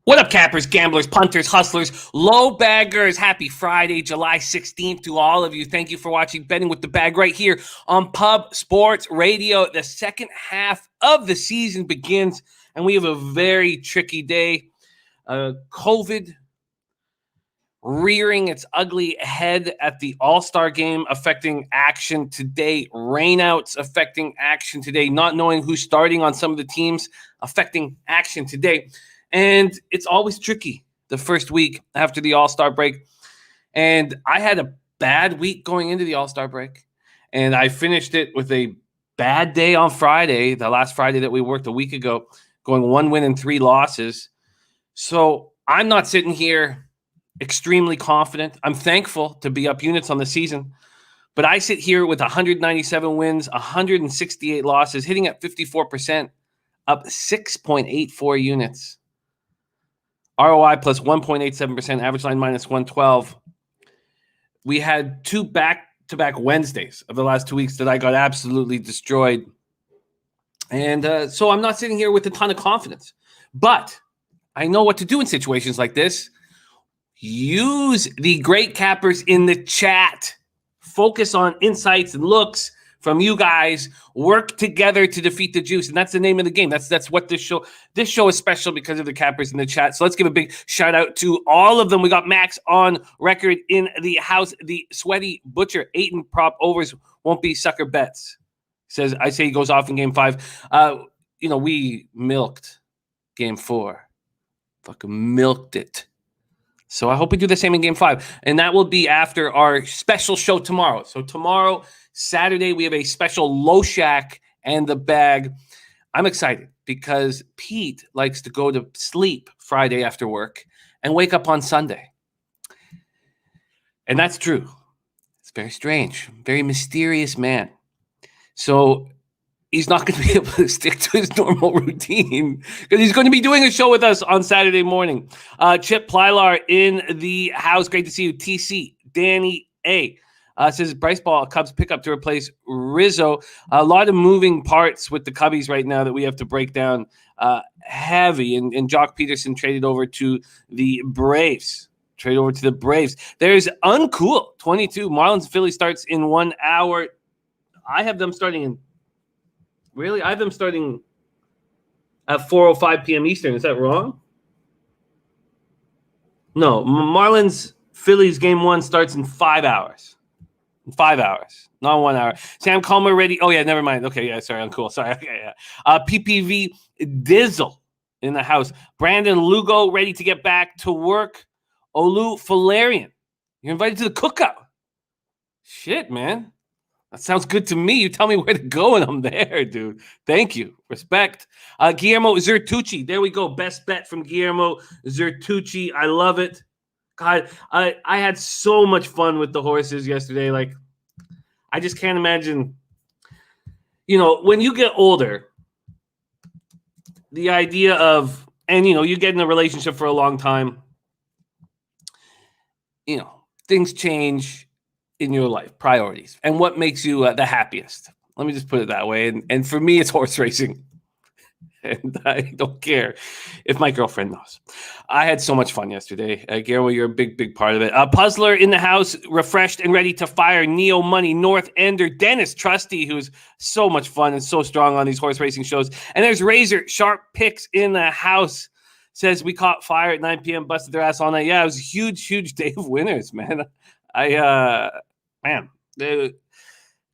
What up, cappers, gamblers, punters, hustlers, low baggers? Happy Friday, July 16th to all of you. Thank you for watching Betting with the Bag right here on Pub Sports Radio. The second half of the season begins, and we have a very tricky day. COVID rearing its ugly head at the All Star game, affecting action today. Rainouts affecting action today. Not knowing who's starting on some of the teams affecting action today. And it's always tricky the first week after the All-Star break. And I had a bad week going into the All-Star break. And I finished it with a bad day on Friday, the last Friday that we worked a week ago, going 1 win and 3 losses. So I'm not sitting here extremely confident. I'm thankful to be up units on the season. But I sit here with 197 wins, 168 losses, hitting at 54%, up 6.84 units. ROI plus 1.87%, average line minus 112. We had 2 back-to-back Wednesdays of the last 2 weeks that I got absolutely destroyed. And so I'm not sitting here with a ton of confidence. But I know what to do in situations like this. Use the great cappers in the chat. Focus on insights and looks from you guys. Work together to defeat the juice, and that's the name of the game. That's what this show is special because of the cappers in the chat. So let's give a big shout out to all of them. We got Max on record in the house, the sweaty butcher. 8 and prop overs won't be sucker bets. Says I say he goes off in game 5. We milked game 4, fucking milked it. So I hope we do the same in game 5, and that will be after our special show tomorrow. So tomorrow, Saturday, we have a special Low Shack and the Bag. I'm excited because Pete likes to go to sleep Friday after work and wake up on Sunday. And that's true. It's very strange, very mysterious man. So he's not going to be able to stick to his normal routine because he's going to be doing a show with us on Saturday morning. Chip Plylar in the house. Great to see you. TC, Danny A. Says Bryce Ball, Cubs pickup to replace Rizzo. A lot of moving parts with the Cubbies right now that we have to break down heavy. And Jock Peterson traded over to the Braves. There's Uncool 22. Marlins Phillies starts in 1 hour. I have them starting at 4:05 p.m. Eastern. Is that wrong? No, Marlins Phillies game 1 starts in 5 hours. 5 hours, not 1 hour. Sam Comer ready. Oh, yeah, never mind. Okay, yeah, sorry, I'm cool. Sorry. Okay, yeah. PPV Dizzle in the house. Brandon Lugo ready to get back to work. Olu Falarian, you're invited to the cookout. Shit, man. That sounds good to me. You tell me where to go, and I'm there, dude. Thank you. Respect. Guillermo Zertucci. There we go. Best bet from Guillermo Zertucci. I love it. God, I had so much fun with the horses yesterday. Like, I just can't imagine. When you get older, the idea of, and you get in a relationship for a long time, things change in your life, priorities, and what makes you the happiest. Let me just put it that way. And for me, it's horse racing. And I don't care if my girlfriend knows. I had so much fun yesterday. Guillermo, you're a big, big part of it. Puzzler in the house, refreshed and ready to fire. Neo Money, North Ender, Dennis Trusty, who's so much fun and so strong on these horse racing shows. And there's Razor, Sharp Picks in the house. Says we caught fire at 9 p.m., busted their ass all night. Yeah, it was a huge, huge day of winners, man.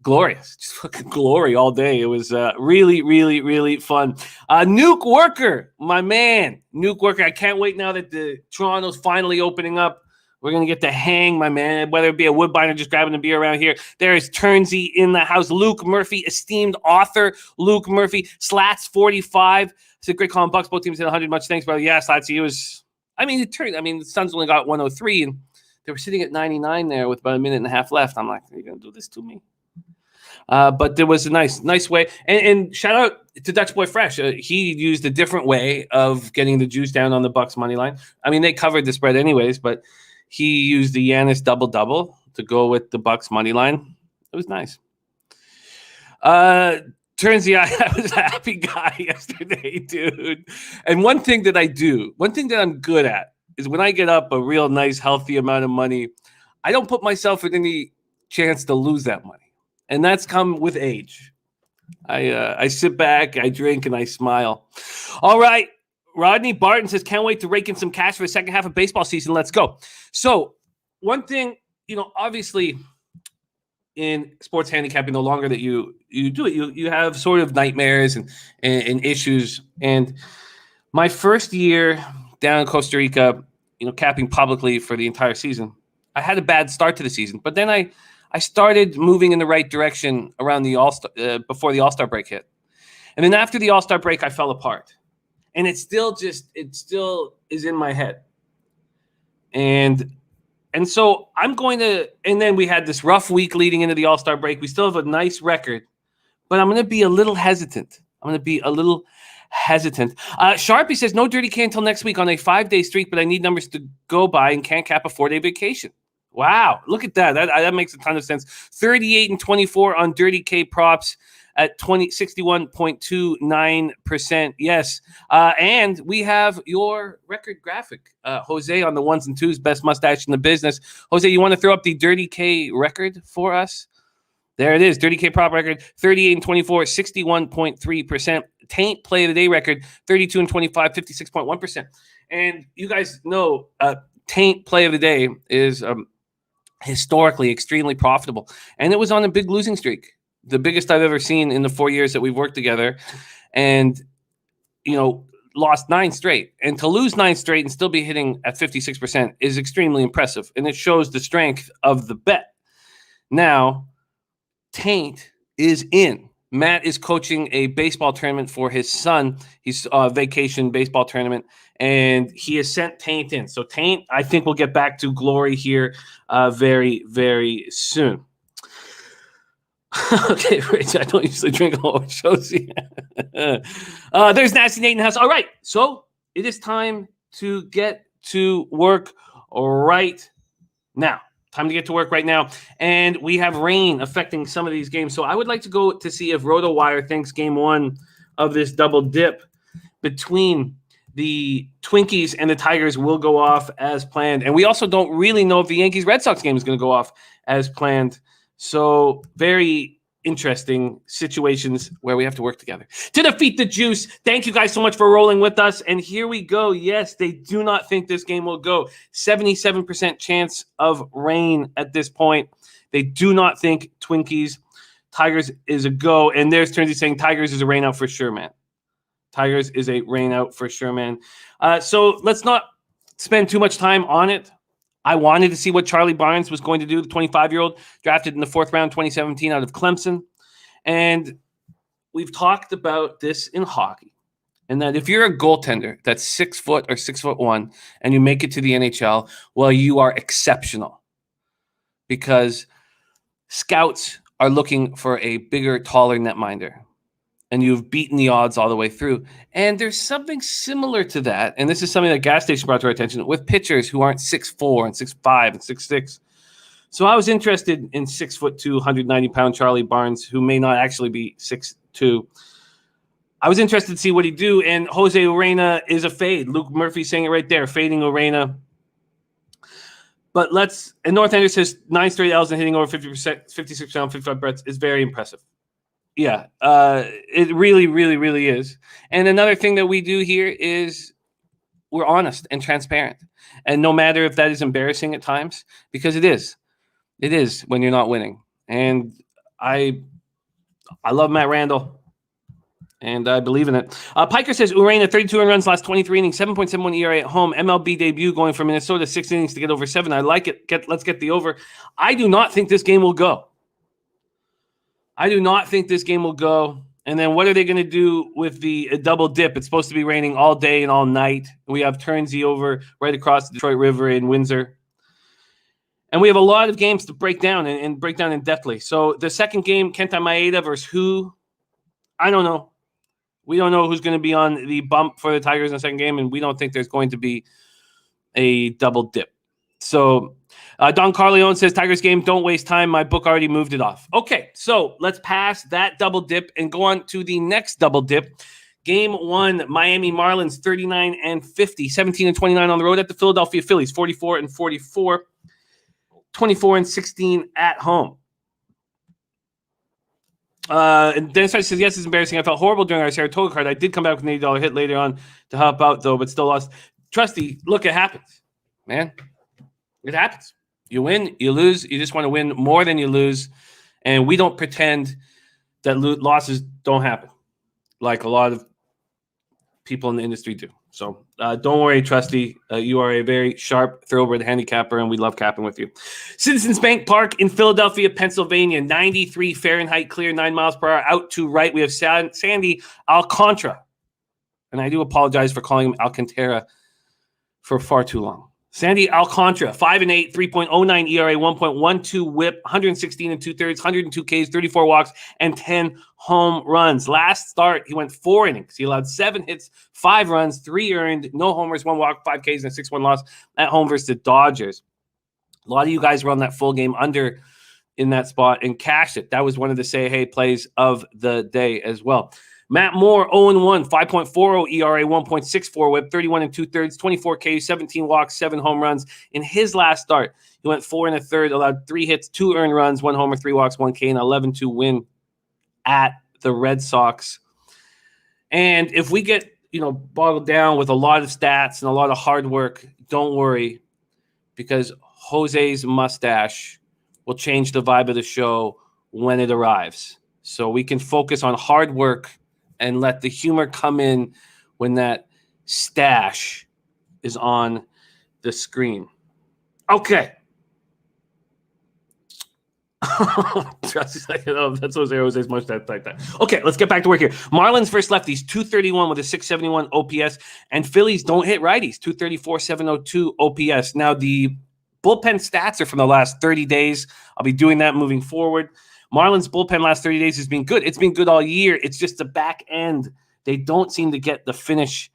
Glorious, just fucking glory all day. It was really, really, really fun. Nuke Worker, my man, Nuke Worker. I can't wait now that the Toronto's finally opening up. We're going to get to hang, my man, whether it be a Woodbine or just grabbing a beer around here. There is Turnsey in the house. Luke Murphy, esteemed author. Luke Murphy, Slats 45. It's a great call on Bucks. Both teams hit 100. Much thanks, brother. Yeah, Slats, the Suns only got 103, and they were sitting at 99 there with about a minute and a half left. I'm like, are you going to do this to me? But there was a nice way. And shout out to Dutch Boy Fresh. He used a different way of getting the juice down on the Bucks money line. I mean, they covered the spread anyways, but he used the Giannis double-double to go with the Bucks money line. It was nice. Turns out I was a happy guy yesterday, dude. And one thing that I'm good at is when I get up a real nice, healthy amount of money, I don't put myself in any chance to lose that money. And that's come with age. I sit back, I drink, and I smile. All right. Rodney Barton says, can't wait to rake in some cash for the second half of baseball season. Let's go. So one thing, obviously in sports handicapping, the longer that you do it, you have sort of nightmares and issues. And my first year down in Costa Rica, capping publicly for the entire season, I had a bad start to the season, but then I started moving in the right direction around the All-Star before the All-Star break hit. And then after the All-Star break, I fell apart. And it still is in my head. And so I'm going to, and then we had this rough week leading into the All-Star break. We still have a nice record, but I'm going to be a little hesitant. Sharpie says, no Dirty K until next week on a 5-day streak, but I need numbers to go by and can't cap a 4-day vacation. Wow, look at that. That makes a ton of sense. 38-24 on Dirty K props at 61.29%. Yes. And we have your record graphic. Jose on the ones and twos, best mustache in the business. Jose, you want to throw up the Dirty K record for us? There it is. Dirty K prop record, 38-24, 61.3%. Taint play of the day record, 32-25, 56.1%. And you guys know Taint play of the day is historically extremely profitable. And it was on a big losing streak, the biggest I've ever seen in the 4 years that we've worked together. And, lost 9 straight. And to lose 9 straight and still be hitting at 56% is extremely impressive. And it shows the strength of the bet. Now, Taint is in. Matt is coaching a baseball tournament for his son. He's vacation baseball tournament, and he has sent Taint in. So Taint, I think, will get back to glory here very, very soon. Okay, Rich, I don't usually drink a lot of shows. There's Nasty Nate in the house. All right, so it is time to get to work right now. And we have rain affecting some of these games. So I would like to go to see if RotoWire thinks game one of this double dip between the Twinkies and the Tigers will go off as planned. And we also don't really know if the Yankees-Red Sox game is going to go off as planned. So very interesting situations where we have to work together to defeat the juice. Thank you guys so much for rolling with us. And here we go. Yes, they do not think this game will go. 77% chance of rain at this point. They do not think Twinkies Tigers is a go. And there's Turnsy saying Tigers is a rain out for sure, man. Tigers is a rain out for sure, man. So let's not spend too much time on it. I wanted to see what Charlie Barnes was going to do, the 25-year-old drafted in the 4th round, 2017 out of Clemson. And we've talked about this in hockey. And that if you're a goaltender that's 6 foot or 6'1" and you make it to the NHL, well, you are exceptional. Because scouts are looking for a bigger, taller netminder. And you've beaten the odds all the way through. And there's something similar to that. And this is something that Gas Station brought to our attention with pitchers who aren't 6'4" and 6'5" and 6'6". So I was interested in 6'2", 190-pound Charlie Barnes, who may not actually be 6'2". I was interested to see what he'd do. And Jose Urena is a fade. Luke Murphy saying it right there, fading Urena. But and North Ender says 9 straight L's and hitting over 50%, 56% on 55 breaths is very impressive. Yeah, it really, really, really is. And another thing that we do here is we're honest and transparent. And no matter if that is embarrassing at times, because it is when you're not winning. And I love Matt Randall, and I believe in it. Piker says, Urena, 32 runs, last 23 innings, 7.71 ERA at home. MLB debut going from Minnesota, 6 innings to get over 7. I like it. Let's get the over. I do not think this game will go. And then what are they going to do with the double dip? It's supposed to be raining all day and all night. We have Turnsy over right across the Detroit River in Windsor. And we have a lot of games to break down and break down in depthly. So the second game, Kenta Maeda versus who? I don't know. We don't know who's going to be on the bump for the Tigers in the second game, and we don't think there's going to be a double dip. So Don Carleone says, Tigers game, don't waste time. My book already moved it off. Okay, so let's pass that double dip and go on to the next double dip. Game 1, Miami Marlins, 39-50, 17-29 on the road at the Philadelphia Phillies, 44-44, 24-16 at home. And Dennis says, yes, it's embarrassing. I felt horrible during our Saratoga card. I did come back with an $80 hit later on to help out, though, but still lost. Trusty, look, it happens, man. It happens. You win, you lose. You just want to win more than you lose. And we don't pretend that losses don't happen like a lot of people in the industry do. So don't worry, Trusty. You are a very sharp, thoroughbred handicapper, and we love capping with you. Citizens Bank Park in Philadelphia, Pennsylvania, 93 Fahrenheit clear, 9 miles per hour. Out to right, we have Sandy Alcantara. And I do apologize for calling him Alcantara for far too long. Sandy Alcantara, 5-8, 3.09 ERA, 1.12 whip, 116 and 2/3, 102 Ks, 34 walks, and 10 home runs. Last start, he went 4 innings. He allowed 7 hits, 5 runs, 3 earned, no homers, 1 walk, 5 Ks, and a 6-1 loss at home versus the Dodgers. A lot of you guys were on that full game under in that spot and cashed it. That was one of the say-hey plays of the day as well. Matt Moore, 0-1, 5.40 ERA, 1.64 whip, 31 and 2/3, 24 Ks, 17 walks, 7 home runs. In his last start, he went 4 1/3, allowed 3 hits, 2 earned runs, 1 homer, 3 walks, 1 K, and 11-2 win at the Red Sox. And if we get, bogged down with a lot of stats and a lot of hard work, don't worry, because Jose's mustache will change the vibe of the show when it arrives. So we can focus on hard work and let the humor come in when that stash is on the screen. Okay. That's Jose's mustache like that. Okay, let's get back to work here. Marlins versus lefties, 231 with a 671 OPS, and Phillies don't hit righties, 234, 702 OPS. Now, the bullpen stats are from the last 30 days. I'll be doing that moving forward. Marlins bullpen last 30 days has been good. It's been good all year. It's just the back end. They don't seem to get the finish.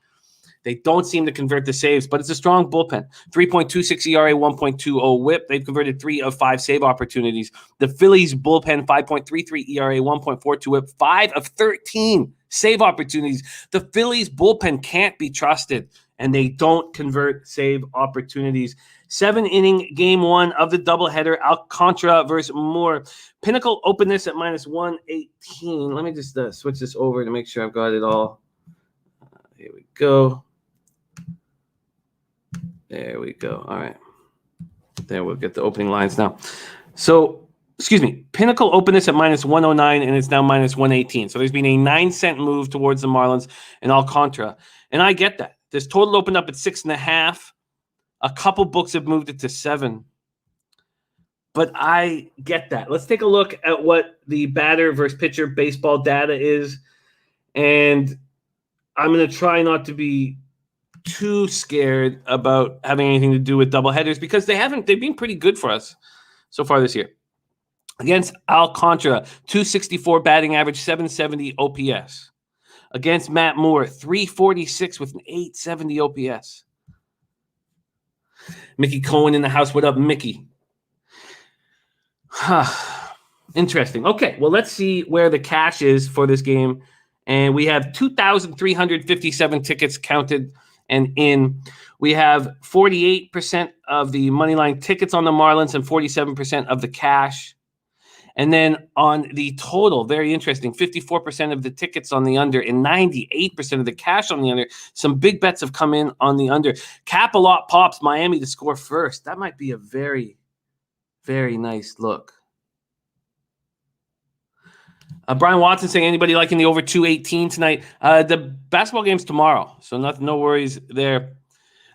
They don't seem to convert the saves, but it's a strong bullpen. 3.26 ERA, 1.20 whip. They've converted 3 of 5 save opportunities. The Phillies bullpen, 5.33 ERA, 1.42 whip, 5 of 13 save opportunities. The Phillies bullpen can't be trusted, and they don't convert save opportunities. 7-inning game 1 of the doubleheader, Alcantara versus Moore. Pinnacle opened this at -118. Let me just switch this over to make sure I've got it all. Here we go. There we go. All right. There, we'll get the opening lines now. So, Pinnacle opened this at -109, and it's now -118. So there's been a 9-cent move towards the Marlins and Alcantara. And I get that. This total opened up at 6.5. A couple books have moved it to 7. But I get that. Let's take a look at what the batter versus pitcher baseball data is. And I'm going to try not to be too scared about having anything to do with doubleheaders because they've been pretty good for us so far this year. Against Alcantara, 264 batting average, 770 OPS. Against Matt Moore, 346 with an 870 OPS. Mickey Cohen in the house. What up, Mickey? Interesting. Okay, well, let's see where the cash is for this game. And we have 2,357 tickets counted and in. We have 48% of the moneyline tickets on the Marlins and 47% of the cash. And then on the total, very interesting, 54% of the tickets on the under and 98% of the cash on the under. Some big bets have come in on the under. Cap a lot pops Miami to score first. That might be a very, very nice look. Brian Watson saying, anybody liking the over 218 tonight? The basketball game's tomorrow, so no worries there.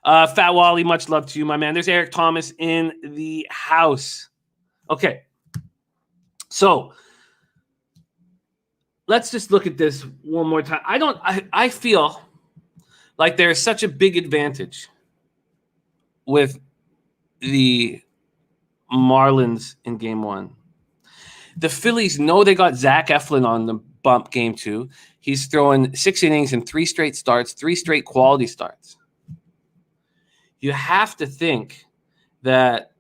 Fat Wally, much love to you, my man. There's Eric Thomas in the house. Okay. So let's just look at this one more time. I feel like there's such a big advantage with the Marlins in game 1. The Phillies know they got Zach Eflin on the bump game 2. He's throwing 6 innings and 3 straight starts, 3 straight quality starts. You have to think that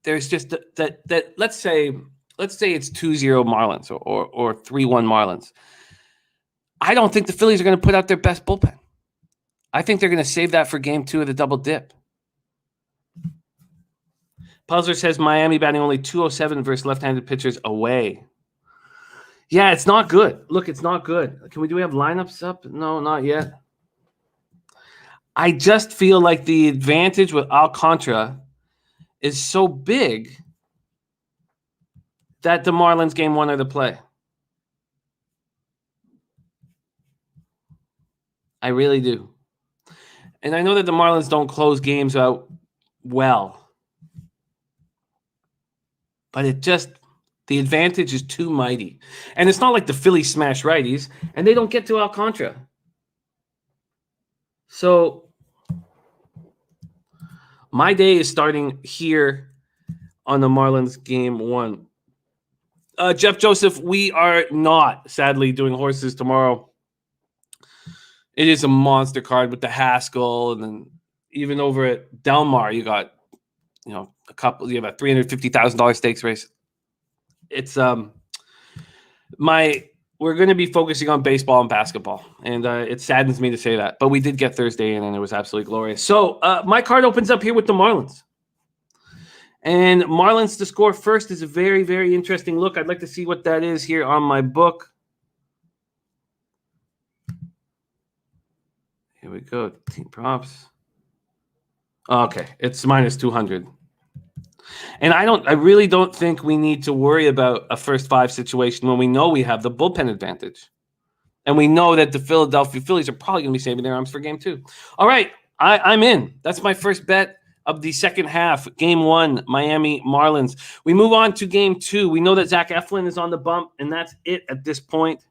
there's just that let's say it's 2-0 Marlins or 3-1 Marlins. I don't think the Phillies are going to put out their best bullpen. I think they're going to save that for game 2 of the double dip. Puzzler says Miami batting only 207 versus left-handed pitchers away. Yeah, it's not good. Look, it's not good. Do we have lineups up? No, not yet. I just feel like the advantage with Alcantara is so big that the Marlins game 1 are the play. I really do. And I know that the Marlins don't close games out well. But the advantage is too mighty. And it's not like the Phillies smash righties, and they don't get to Alcantara. So my day is starting here on the Marlins game 1. Jeff Joseph, we are not, sadly, doing horses tomorrow. It is a monster card with the Haskell, and then even over at Del Mar, you got, you have a $350,000 stakes race. It's we're going to be focusing on baseball and basketball, and it saddens me to say that, but we did get Thursday in, and it was absolutely glorious. So my card opens up here with the Marlins, and Marlins to score first is a very, very interesting look. I'd like to see what that is here on my book. Here we go. Team props. Okay, it's minus 200. And I really don't think we need to worry about a first 5 situation when we know we have the bullpen advantage. And we know that the Philadelphia Phillies are probably going to be saving their arms for game 2. All right, I'm in. That's my first bet of the second half. Game 1, Miami Marlins. We move on to game 2. We know that Zach Eflin is on the bump, and that's it at this point. Do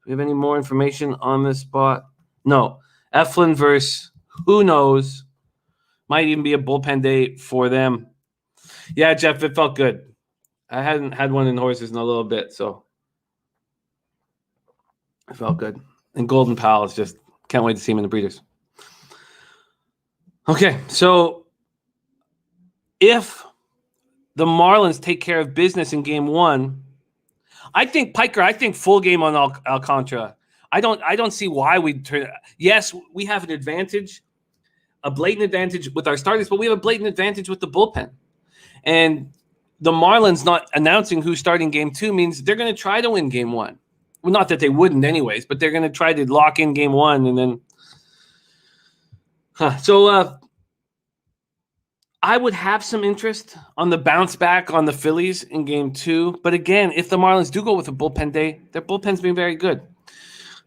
we have any more information on this spot? No. Eflin versus who knows. Might even be a bullpen day for them. Yeah, Jeff, it felt good. I hadn't had one in horses in a little bit, so it felt good. And Golden Pal is just can't wait to see him in the breeders. Okay, so if the Marlins take care of business in game 1, I think full game on Alcantara. I don't see why we turn. Yes, we have an advantage, a blatant advantage with our starters, but we have a blatant advantage with the bullpen. And the Marlins not announcing who's starting game 2 means they're going to try to win game 1. Well, not that they wouldn't anyways, but they're going to try to lock in game 1 and then. So I would have some interest on the bounce back on the Phillies in game 2. But again, if the Marlins do go with a bullpen day, their bullpen's been very good.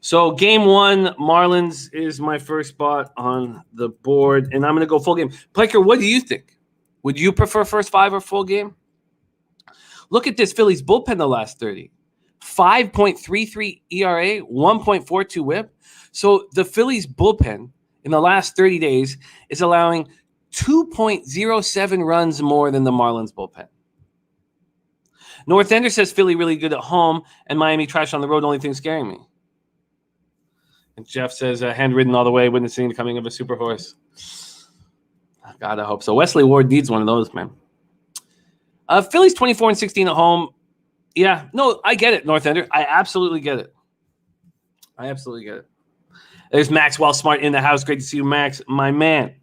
So game 1, Marlins is my first spot on the board, and I'm going to go full game. Piker, what do you think? Would you prefer first 5 or full game? Look at this Phillies bullpen the last 30. 5.33 ERA, 1.42 whip. So the Phillies bullpen in the last 30 days is allowing 2.07 runs more than the Marlins bullpen. North Ender says Philly really good at home and Miami trash on the road, only thing scaring me. And Jeff says handwritten all the way, witnessing the coming of a super horse. God, I hope so. Wesley Ward needs one of those, man. Phillies 24-16 at home. Yeah, no, I get it, North Ender. I absolutely get it. There's Maxwell Smart in the house. Great to see you, Max, my man.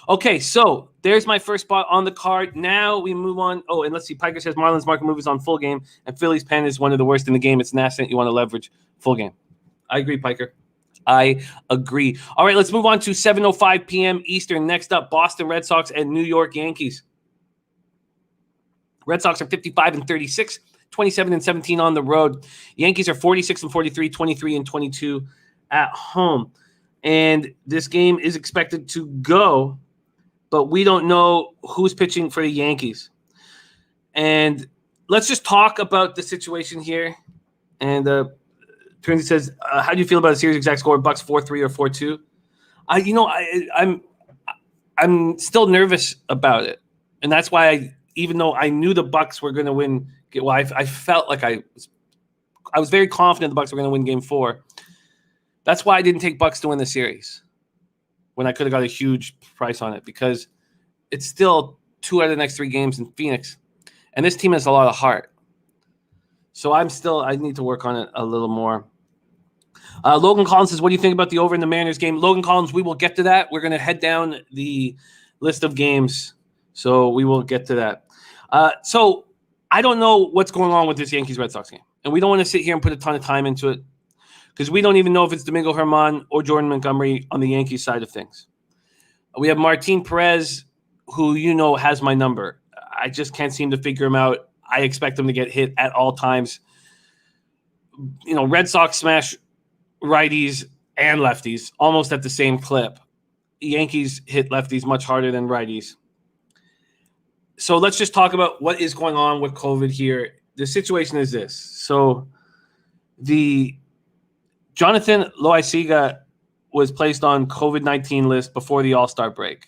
Okay, so there's my first spot on the card. Now we move on. Oh, and let's see. Piker says Marlins market move is on full game, and Phillies pen is one of the worst in the game. It's an asset you want to leverage. Full game. I agree, Piker. I agree. All right, let's move on to 7:05 p.m. Eastern. Next up, Boston Red Sox and New York Yankees. Red Sox are 55-36, 27-17 on the road. Yankees are 46-43, 23-22 at home. And this game is expected to go, but we don't know who's pitching for the Yankees. And let's just talk about the situation here. And Trinity says, how do you feel about the series exact score? Bucks 4-3 or 4-2? I'm still nervous about it, and that's why even though I knew the Bucks were going to win, I felt like I was very confident the Bucks were going to win Game 4. That's why I didn't take Bucks to win the series when I could have got a huge price on it, because it's still 2 out of the next 3 games in Phoenix. And this team has a lot of heart. So I need to work on it a little more. Logan Collins says, what do you think about the over in the Mariners game? Logan Collins, we will get to that. We're going to head down the list of games. So we will get to that. So I don't know what's going on with this Yankees-Red Sox game. And we don't want to sit here and put a ton of time into it because we don't even know if it's Domingo Germán or Jordan Montgomery on the Yankees side of things. We have Martin Perez, who has my number. I just can't seem to figure him out. I expect him to get hit at all times. Red Sox smash righties and lefties almost at the same clip. Yankees hit lefties much harder than righties. So let's just talk about what is going on with COVID here. The situation is this. So the Jonathan Loaiziga was placed on COVID-19 list before the All Star break,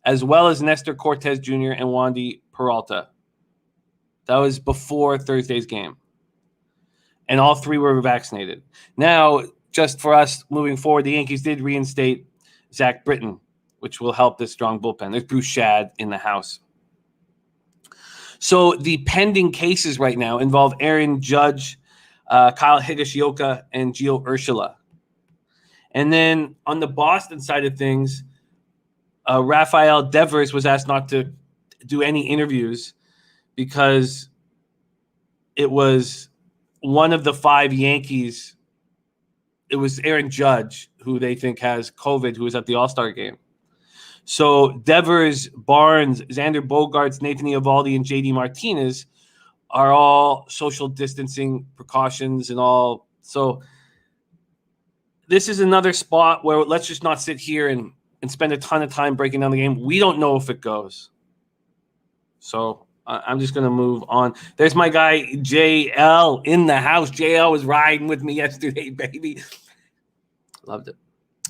as well as Nestor Cortez Jr. and Wandy Peralta. That was before Thursday's game. And all 3 were vaccinated. Now, just for us moving forward, the Yankees did reinstate Zach Britton, which will help this strong bullpen. There's Bruce Shad in the house. So the pending cases right now involve Aaron Judge, Kyle Higashioka, and Gio Urshela. And then on the Boston side of things, Rafael Devers was asked not to do any interviews because it was one of the 5 Yankees. It was Aaron Judge, who they think has COVID, who was at the All Star game. So Devers, Barnes, Xander Bogaerts, Nathan Eovaldi, and JD Martinez are all social distancing precautions and all. So this is another spot where let's just not sit here and spend a ton of time breaking down the game. We don't know if it goes. So I'm just going to move on. There's my guy, JL, in the house. JL was riding with me yesterday, baby. Loved it.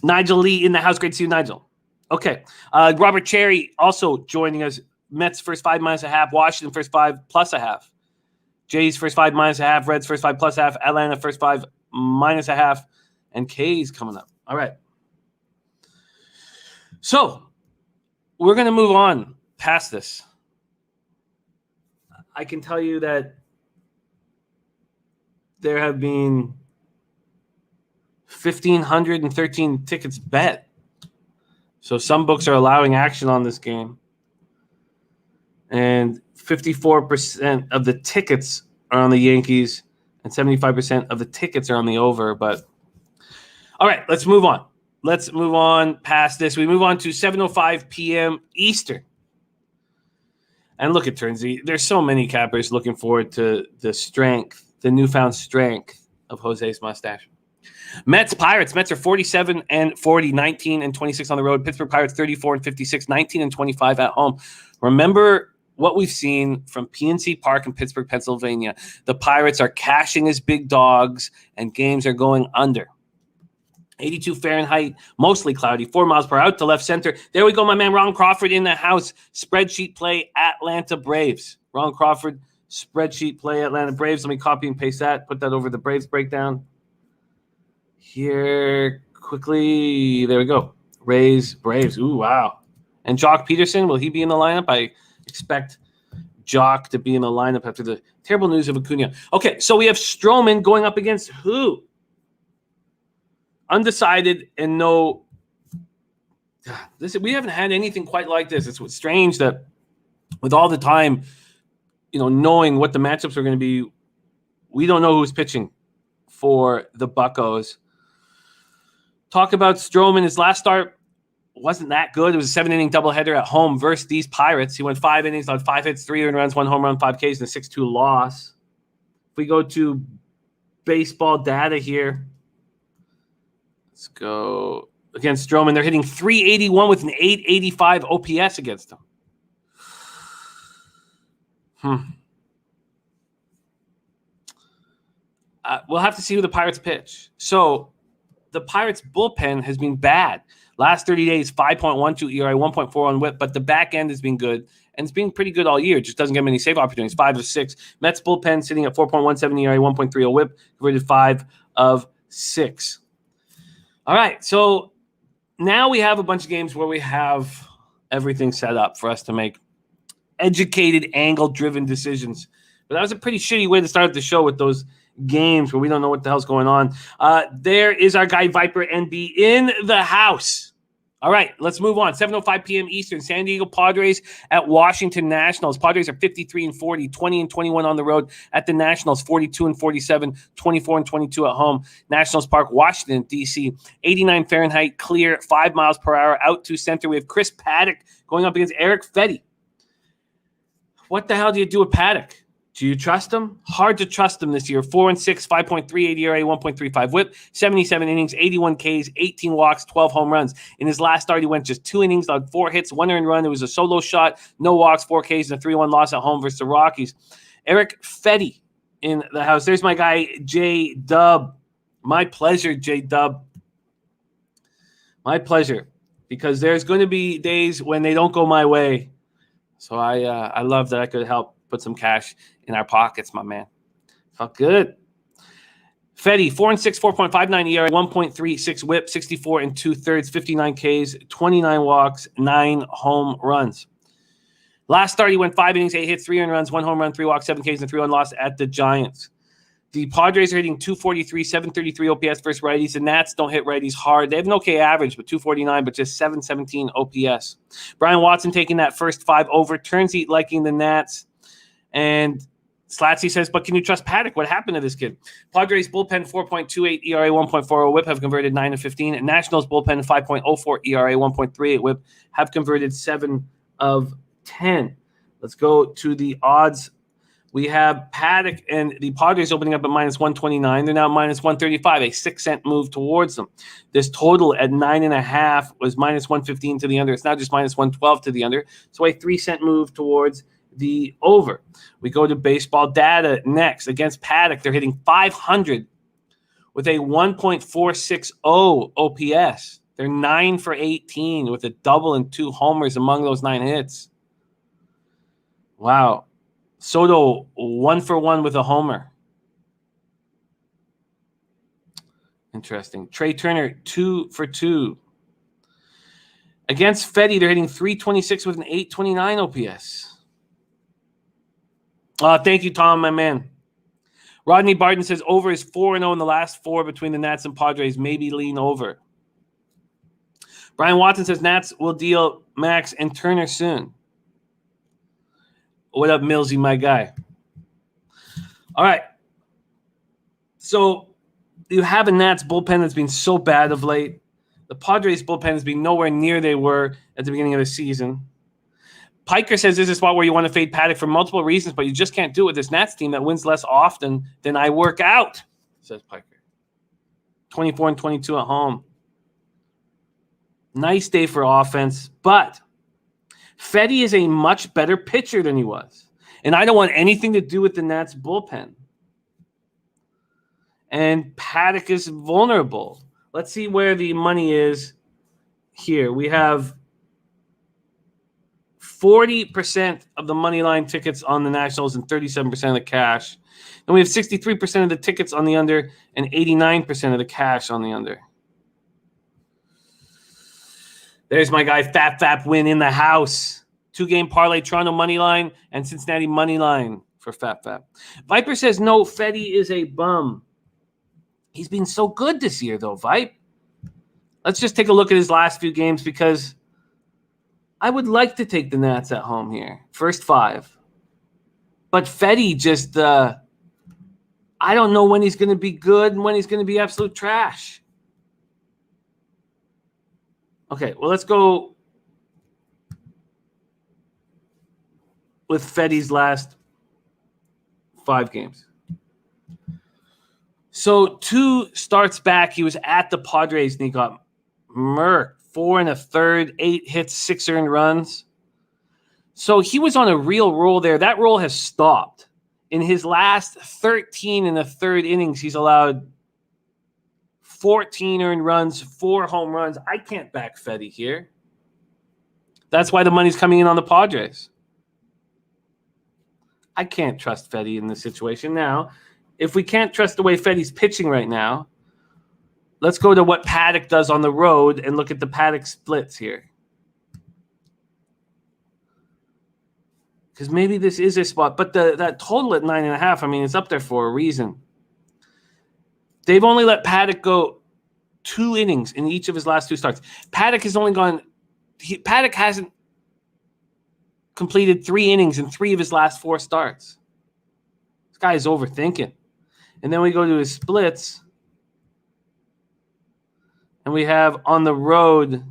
Nigel Lee in the house. Great to see you, Nigel. Okay. Robert Cherry also joining us. Mets first 5 minus a half. Washington first 5 plus a half. Jays first 5 minus a half. Reds first 5 plus a half. Atlanta first 5 minus a half. And K's coming up. All right. So we're going to move on past this. I can tell you that there have been 1,513 tickets bet. So some books are allowing action on this game. And 54% of the tickets are on the Yankees and 75% of the tickets are on the over. But all right, let's move on. Let's move on past this. We move on to 7:05 p.m. Eastern. And look at Turnsy. There's so many cappers looking forward to the newfound strength of Jose's mustache. Mets, Pirates. Mets are 47-40, 19-26 on the road. Pittsburgh Pirates 34-56, 19-25 at home. Remember what we've seen from PNC Park in Pittsburgh, Pennsylvania. The Pirates are cashing as big dogs, and games are going under. 82 Fahrenheit, mostly cloudy, 4 miles per hour out to left center. There we go, my man Ron Crawford in the house. Spreadsheet play, Atlanta Braves. Ron Crawford, spreadsheet play, Atlanta Braves. Let me copy and paste that, put that over the Braves breakdown. Here, quickly, there we go. Rays, Braves, ooh, wow. And Jock Peterson, will he be in the lineup? I expect Jock to be in the lineup after the terrible news of Acuna. Okay, so we have Stroman going up against who? Undecided and no. We haven't had anything quite like this. It's strange that with all the time, knowing what the matchups are going to be, we don't know who's pitching for the Buccos. Talk about Stroman. His last start wasn't that good. It was a 7-inning doubleheader at home versus these Pirates. He went 5 innings on 5 hits, 3 earned runs, 1 home run, 5 Ks, and a 6-2 loss. If we go to baseball data here, let's go against Stroman. They're hitting .381 with an .885 OPS against him. We'll have to see who the Pirates pitch. So the Pirates bullpen has been bad. Last 30 days, 5.12 ERA, 1.4 on WHIP, but the back end has been good, and it's been pretty good all year. It just doesn't get many save opportunities, 5 of 6. Mets bullpen sitting at 4.17 ERA, 1.30 WHIP, converted 5 of 6. All right, so now we have a bunch of games where we have everything set up for us to make educated, angle-driven decisions. But that was a pretty shitty way to start the show with those games where we don't know what the hell's going on. There is our guy Viper NB in the house. All right, let's move on. 7:05 p.m. Eastern, San Diego Padres at Washington Nationals. Padres are 53-40, 20-21 on the road. At the Nationals, 42-47, 24-22 at home. Nationals Park, Washington, D.C. 89 Fahrenheit, clear, 5 miles per hour. Out to center, we have Chris Paddock going up against Eric Fetty. What the hell do you do with Paddock? Do you trust him? Hard to trust him this year. 4-6, 5.38 ERA, 1.35 WHIP, 77 innings, 81 Ks, 18 walks, 12 home runs. In his last start, he went just 2 innings, allowed 4 hits, 1 earned run. It was a solo shot, no walks, 4 Ks, and a 3-1 loss at home versus the Rockies. Eric Fetty in the house. There's my guy, J Dub. My pleasure, J Dub. My pleasure. Because there's going to be days when they don't go my way. So I love that I could help put some cash in our pockets, my man. Felt good. Fetty, 4-6, 4.59 ERA, 1.36 WHIP, 64 2/3, 59 Ks, 29 walks, 9 home runs. Last start, he went 5 innings, 8 hits, 3 earned runs, 1 home run, 3 walks, 7 Ks, and 3-1 loss at the Giants. The Padres are hitting 243, 733 OPS versus righties. The Nats don't hit righties hard. They have an okay average, but 249, but just 717 OPS. Brian Watson taking that first 5 over. Turns heat liking the Nats. And Slatsy says, but can you trust Paddock? What happened to this kid? Padres bullpen 4.28 ERA, 1.40 WHIP have converted 9 of 15. And Nationals bullpen 5.04 ERA, 1.38 WHIP have converted 7 of 10. Let's go to the odds. We have Paddock and the Padres opening up at minus 129. They're now minus 135, a 6-cent move towards them. This total at 9.5 was minus 115 to the under. It's now just minus 112 to the under. So a 3-cent move towards the over. We go to baseball data next. Against Paddock, they're hitting 500 with a 1.460 OPS. They're 9 for 18 with a double and 2 homers among those 9 hits. Wow. Soto, 1 for 1 with a homer. Interesting. Trey Turner, 2 for 2. Against Fetty, they're hitting 326 with an 829 OPS. Thank you, Tom, my man. Rodney Barton says over is 4-0 in the last 4 between the Nats and Padres. Maybe lean over. Brian Watson says Nats will deal Max and Turner soon. What up, Millsy, my guy? All right. So you have a Nats bullpen that's been so bad of late. The Padres bullpen has been nowhere near they were at the beginning of the season. Piker says this is a spot where you want to fade Paddock for multiple reasons, but you just can't do it with this Nats team that wins less often than I work out, says Piker. 24-22 at home. Nice day for offense, but Fetty is a much better pitcher than he was. And I don't want anything to do with the Nats bullpen. And Paddock is vulnerable. Let's see where the money is here. We have 40% of the money line tickets on the Nationals and 37% of the cash. And we have 63% of the tickets on the under and 89% of the cash on the under. There's my guy, Fap win in the house. 2-game parlay, Toronto money line and Cincinnati money line for Fap. Viper says, no, Fetty is a bum. He's been so good this year, though, Vipe. Let's just take a look at his last few games because I would like to take the Nats at home here. First 5. But Fetty just, I don't know when he's going to be good and when he's going to be absolute trash. Okay, well, let's go with Fetty's last 5 games. So 2 starts back, he was at the Padres and he got murked. 4 1/3, 8 hits, 6 earned runs. So he was on a real roll there. That roll has stopped. In his last 13 1/3 innings, he's allowed 14 earned runs, 4 home runs. I can't back Fetty here. That's why the money's coming in on the Padres. I can't trust Fetty in this situation. Now, if we can't trust the way Fetty's pitching right now, let's go to what Paddock does on the road and look at the Paddock splits here. because maybe this is a spot. But that total at 9.5, I mean, it's up there for a reason. They've only let Paddock go 2 innings in each of his last 2 starts. Paddock hasn't completed 3 innings in 3 of his last 4 starts. This guy is overthinking. And then we go to his splits. And we have on the road,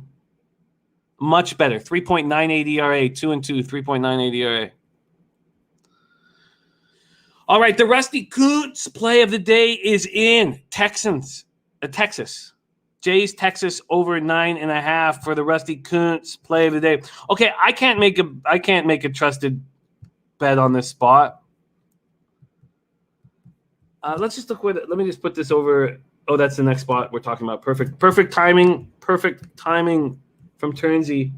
much better. 3.98 ERA, 2-2, 3.98 ERA. All right, the Rusty Coots play of the day is in Texas. Jays, Texas over 9.5 for the Rusty Coots play of the day. Okay, I can't make a trusted bet on this spot. Let's just look let me just put this over. Oh, that's the next spot we're talking about. Perfect timing from Turnsy.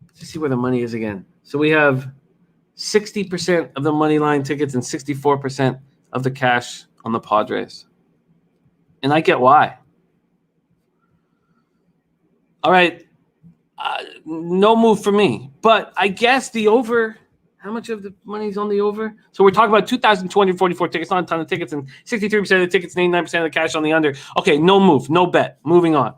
Let's see where the money is again. So we have 60% of the money line tickets and 64% of the cash on the Padres. And I get why. All right. No move for me. But I guess the over, how much of the money's on the over? So we're talking about 2,244 tickets, not a ton of tickets, and 63% of the tickets and 89% of the cash on the under. Okay, no move, no bet. Moving on.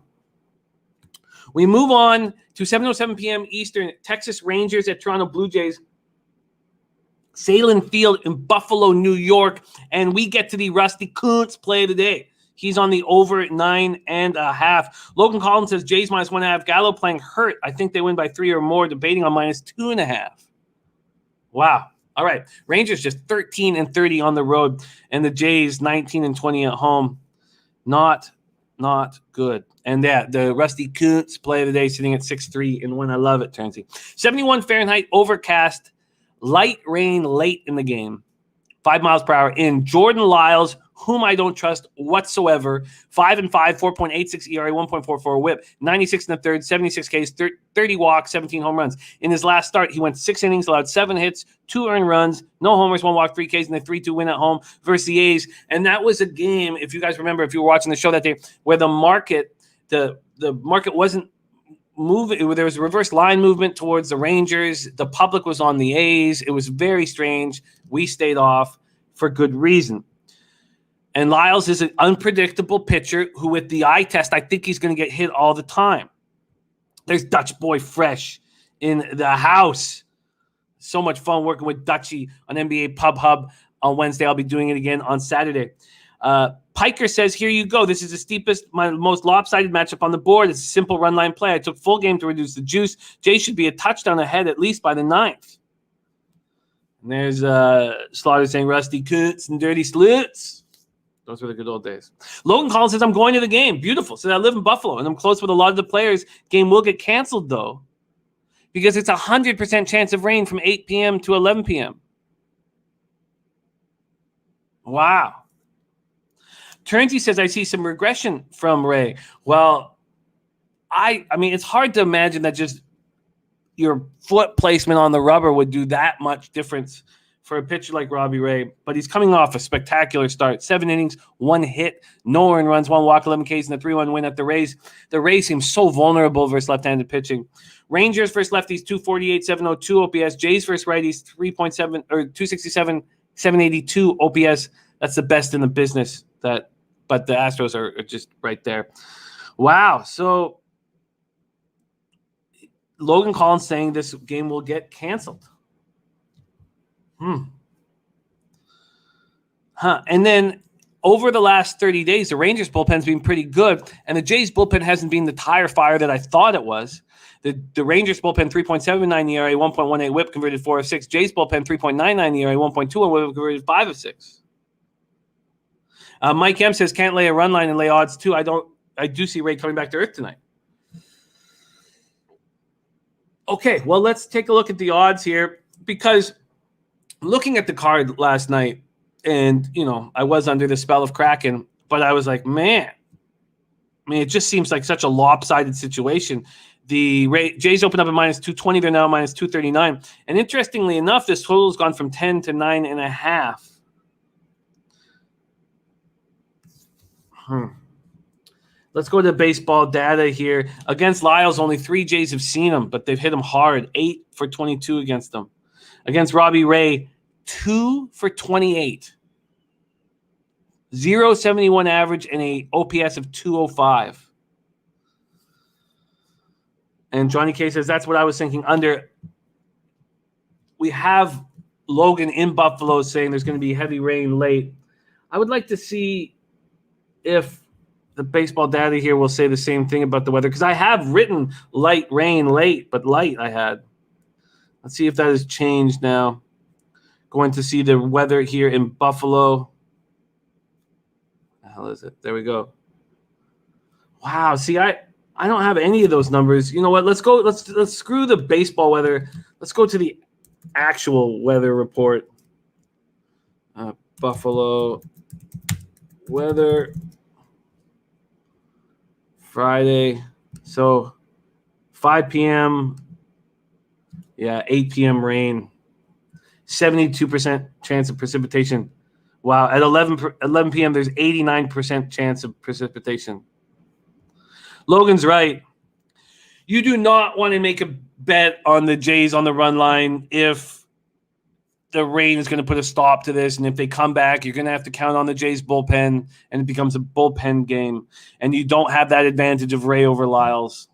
We move on to 7:07 p.m. Eastern, Texas Rangers at Toronto Blue Jays. Salem Field in Buffalo, New York. And we get to the Rusty Coots play of the day. He's on the over 9.5. Logan Collins says Jays -1.5. Gallo playing hurt. I think they win by 3 or more, debating on -2.5. Wow. All right. Rangers just 13-30 on the road, and the Jays 19-20 at home. Not good. And the Rusty Coots play of the day sitting at 6.3-1. I love it, Turnsy. 71 Fahrenheit, overcast, light rain late in the game. 5 miles per hour in. Jordan Lyles, whom I don't trust whatsoever. 5-5, 4.86 ERA, 1.44 WHIP, 96 in the third, 76 Ks, 30 walks, 17 home runs. In his last start, he went 6 innings, allowed 7 hits, 2 earned runs, no homers, 1 walk, 3 Ks, and a 3-2 win at home versus the A's. And that was a game, if you guys remember, if you were watching the show that day, where the market wasn't moving. There was a reverse line movement towards the Rangers. The public was on the A's. It was very strange. We stayed off for good reason. And Lyles is an unpredictable pitcher who, with the eye test, I think he's going to get hit all the time. There's Dutch Boy Fresh in the house. So much fun working with Dutchy on NBA Pub Hub on Wednesday. I'll be doing it again on Saturday. Piker says, here you go. This is the steepest, my most lopsided matchup on the board. It's a simple run line play. I took full game to reduce the juice. Jay should be a touchdown ahead at least by the 9th. And there's Slaughter saying Rusty Coots and Dirty Sloots. Those were the good old days. Logan Collins says, I'm going to the game. Beautiful. Says, I live in Buffalo, and I'm close with a lot of the players. Game will get canceled, though, because it's 100% chance of rain from 8 p.m. to 11 p.m. Wow. Turnsy says, I see some regression from Ray. Well, I mean, it's hard to imagine that just your foot placement on the rubber would do that much difference for a pitcher like Robbie Ray, but he's coming off a spectacular start. 7 innings, 1 hit, no earned runs, 1 walk, 11 Ks, and a 3-1 win at the Rays. The Rays seem so vulnerable versus left-handed pitching. Rangers versus lefties, 248, 702 OPS. Jays versus righties, 3.7 or 267, 782 OPS. That's the best in the business. But the Astros are just right there. Wow. So Logan Collins saying this game will get canceled. And then over the last 30 days, the Rangers bullpen's been pretty good, and the Jays bullpen hasn't been the tire fire that I thought it was. The Rangers bullpen 3.79 ERA, 1.18 WHIP, converted 4 of 6. Jays bullpen 3.99 ERA, 1.21 WHIP, converted 5 of 6. Mike M says can't lay a run line and lay odds too. I do see Ray coming back to earth tonight. Okay, well, let's take a look at the odds here, because looking at the card last night, and, I was under the spell of Kraken, but I was like, it just seems like such a lopsided situation. The Jays opened up at -220. They're now -239. And interestingly enough, this total has gone from 10 to 9.5. Let's go to baseball data here. Against Lyles, only 3 Jays have seen him, but they've hit him hard. 8 for 22 against him. Against Robbie Ray, 2 for 28. 0.71 average and a OPS of 205. And Johnny K says, that's what I was thinking under. We have Logan in Buffalo saying there's going to be heavy rain late. I would like to see if the baseball data here will say the same thing about the weather, because I have written light rain late, but light I had. Let's see if that has changed now. Going to see the weather here in Buffalo. What the hell is it? There we go. Wow. See, I don't have any of those numbers. You know what? Let's go. Let's screw the baseball weather. Let's go to the actual weather report. Buffalo weather Friday. So 5 p.m. Yeah, 8 p.m. rain. 72% chance of precipitation. Wow. At 11 p.m., there's 89% chance of precipitation. Logan's right. You do not want to make a bet on the Jays on the run line if the rain is going to put a stop to this. And if they come back, you're going to have to count on the Jays bullpen, and it becomes a bullpen game. And you don't have that advantage of Ray over Lyles.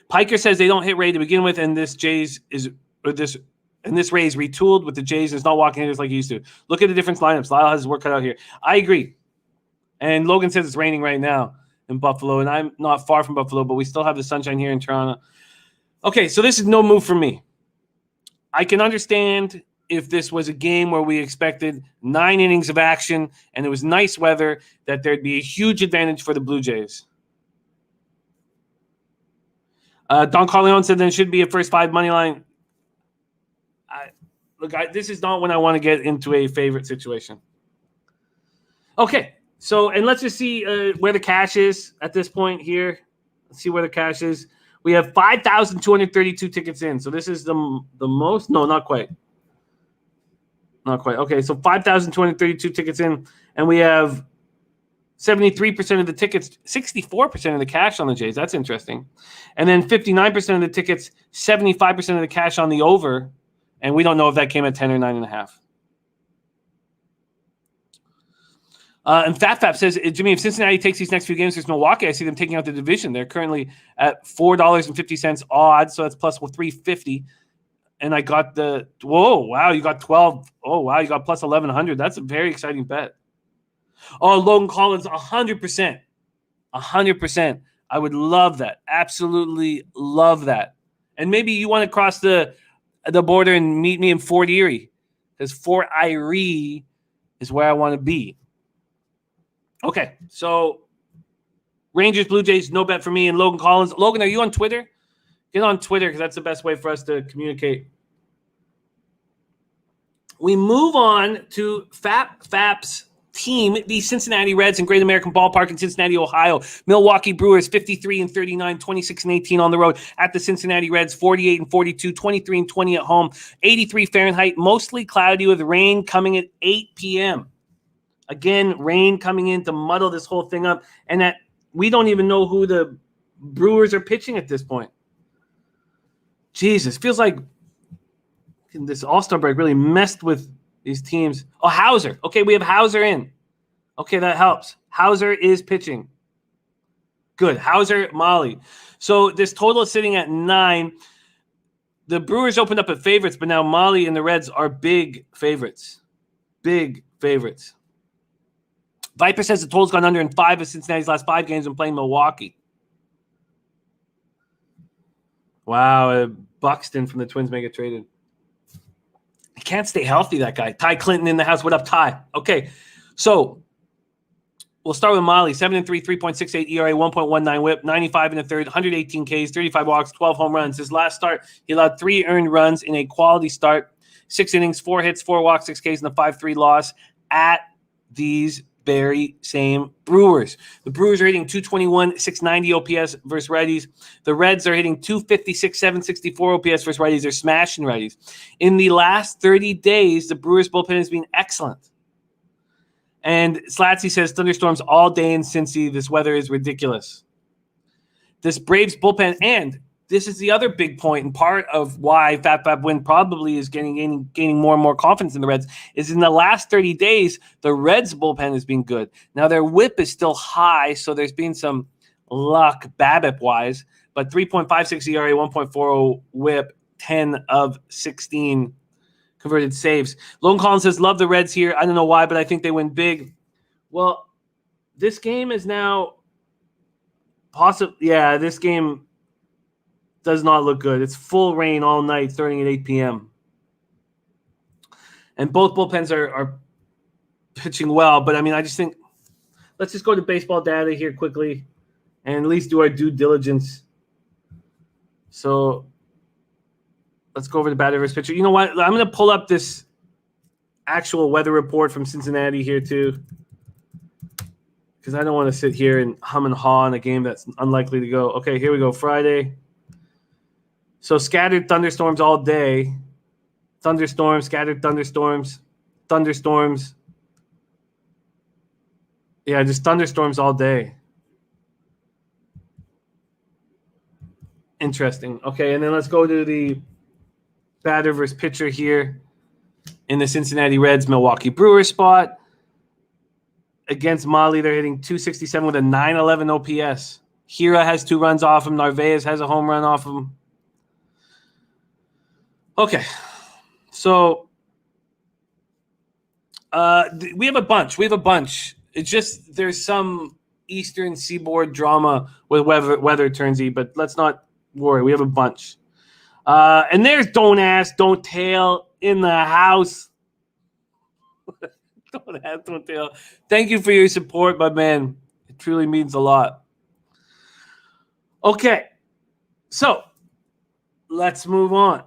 Piker says they don't hit Ray to begin with, and this Ray is retooled with the Jays and is not walking hitters like he used to. Look at the different lineups. Lyle has his work cut out here. I agree. And Logan says it's raining right now in Buffalo, and I'm not far from Buffalo, but we still have the sunshine here in Toronto. Okay, so this is no move for me. I can understand if this was a game where we expected 9 innings of action and it was nice weather, that there'd be a huge advantage for the Blue Jays. Don Corleone said there should be a first 5 money line. This is not when I want to get into a favorite situation. Okay, so and let's just see where the cash is at this point here. Let's see where the cash is. We have 5,232 tickets in. So this is the most. No, not quite. Not quite. Okay, so 5,232 tickets in, and we have 73% of the tickets, 64% of the cash on the Jays. That's interesting. And then 59% of the tickets, 75% of the cash on the over. And we don't know if that came at 10 or 9.5. And Fat says, Jimmy, if Cincinnati takes these next few games versus Milwaukee, I see them taking out the division. They're currently at $4.50 odds, so that's plus 350. And I got you got 12. Oh, wow, you got plus 1,100. That's a very exciting bet. Oh, Logan Collins, 100%. 100%. I would love that. Absolutely love that. And maybe you want to cross the border and meet me in Fort Erie, because Fort Erie is where I want to be. Okay, so Rangers, Blue Jays, no bet for me, and Logan Collins. Logan, are you on Twitter? Get on Twitter, because that's the best way for us to communicate. We move on to Fap's team, the Cincinnati Reds in Great American Ballpark in Cincinnati, Ohio. Milwaukee Brewers 53-39, 26-18 on the road at the Cincinnati Reds, 48-42, 23-20 at home, 83 Fahrenheit, mostly cloudy with rain coming at 8 p.m. Again, rain coming in to muddle this whole thing up, and that we don't even know who the Brewers are pitching at this point. Jesus, feels like this All-Star break really messed with these teams. Oh, Hauser. Okay, we have Hauser in. Okay, that helps. Hauser is pitching. Good. Hauser, Molly. So this total is sitting at 9. The Brewers opened up at favorites, but now Molly and the Reds are big favorites. Big favorites. Viper says the total's gone under in 5 of Cincinnati's last 5 games when playing Milwaukee. Wow, Buxton from the Twins may get traded. He can't stay healthy, that guy. Ty Clinton in the house. What up, Ty? Okay, so we'll start with Molly. 7-3, 3.68 ERA, 1.19 whip, 95 in the third, 118 Ks, 35 walks, 12 home runs. His last start, he allowed 3 earned runs in a quality start, 6 innings, 4 hits, 4 walks, 6 Ks, and a 5-3 loss at these very same Brewers. The Brewers are hitting 221, 690 OPS versus righties. The Reds are hitting 256, 764 OPS versus righties. They're smashing righties. In the last 30 days, the Brewers bullpen has been excellent. And Slatsy says thunderstorms all day in Cincy. This weather is ridiculous. This Braves bullpen, and this is the other big point and part of why Fat Fab Win probably is gaining more and more confidence in the Reds, is in the last 30 days, the Reds bullpen has been good. Now, their whip is still high, so there's been some luck BABIP-wise, but 3.56 ERA, 1.40 whip, 10 of 16 converted saves. Lone Collins says, love the Reds here. I don't know why, but I think they win big. Well, this game is now possible. Yeah, this game does not look good. It's full rain all night starting at 8 p.m. And both bullpens are pitching well. But, I mean, I just think let's just go to baseball data here quickly and at least do our due diligence. So let's go over the batter versus pitcher. You know what? I'm going to pull up this actual weather report from Cincinnati here too, because I don't want to sit here and hum and haw on a game that's unlikely to go. Okay, here we go. Friday. So scattered thunderstorms all day. Thunderstorms, scattered thunderstorms, thunderstorms. Yeah, just thunderstorms all day. Interesting. Okay, and then let's go to the batter versus pitcher here in the Cincinnati Reds Milwaukee Brewers spot. Against Molly, they're hitting 267 with a 911 OPS. Hira has 2 runs off him. Narvaez has a home run off him. Okay, so we have a bunch. It's just there's some Eastern Seaboard drama with weather turnsy, but let's not worry. We have a bunch. And there's Don't Ask, Don't Tell in the house. Don't Ask, Don't Tell. Thank you for your support, my man. It truly means a lot. Okay, so let's move on.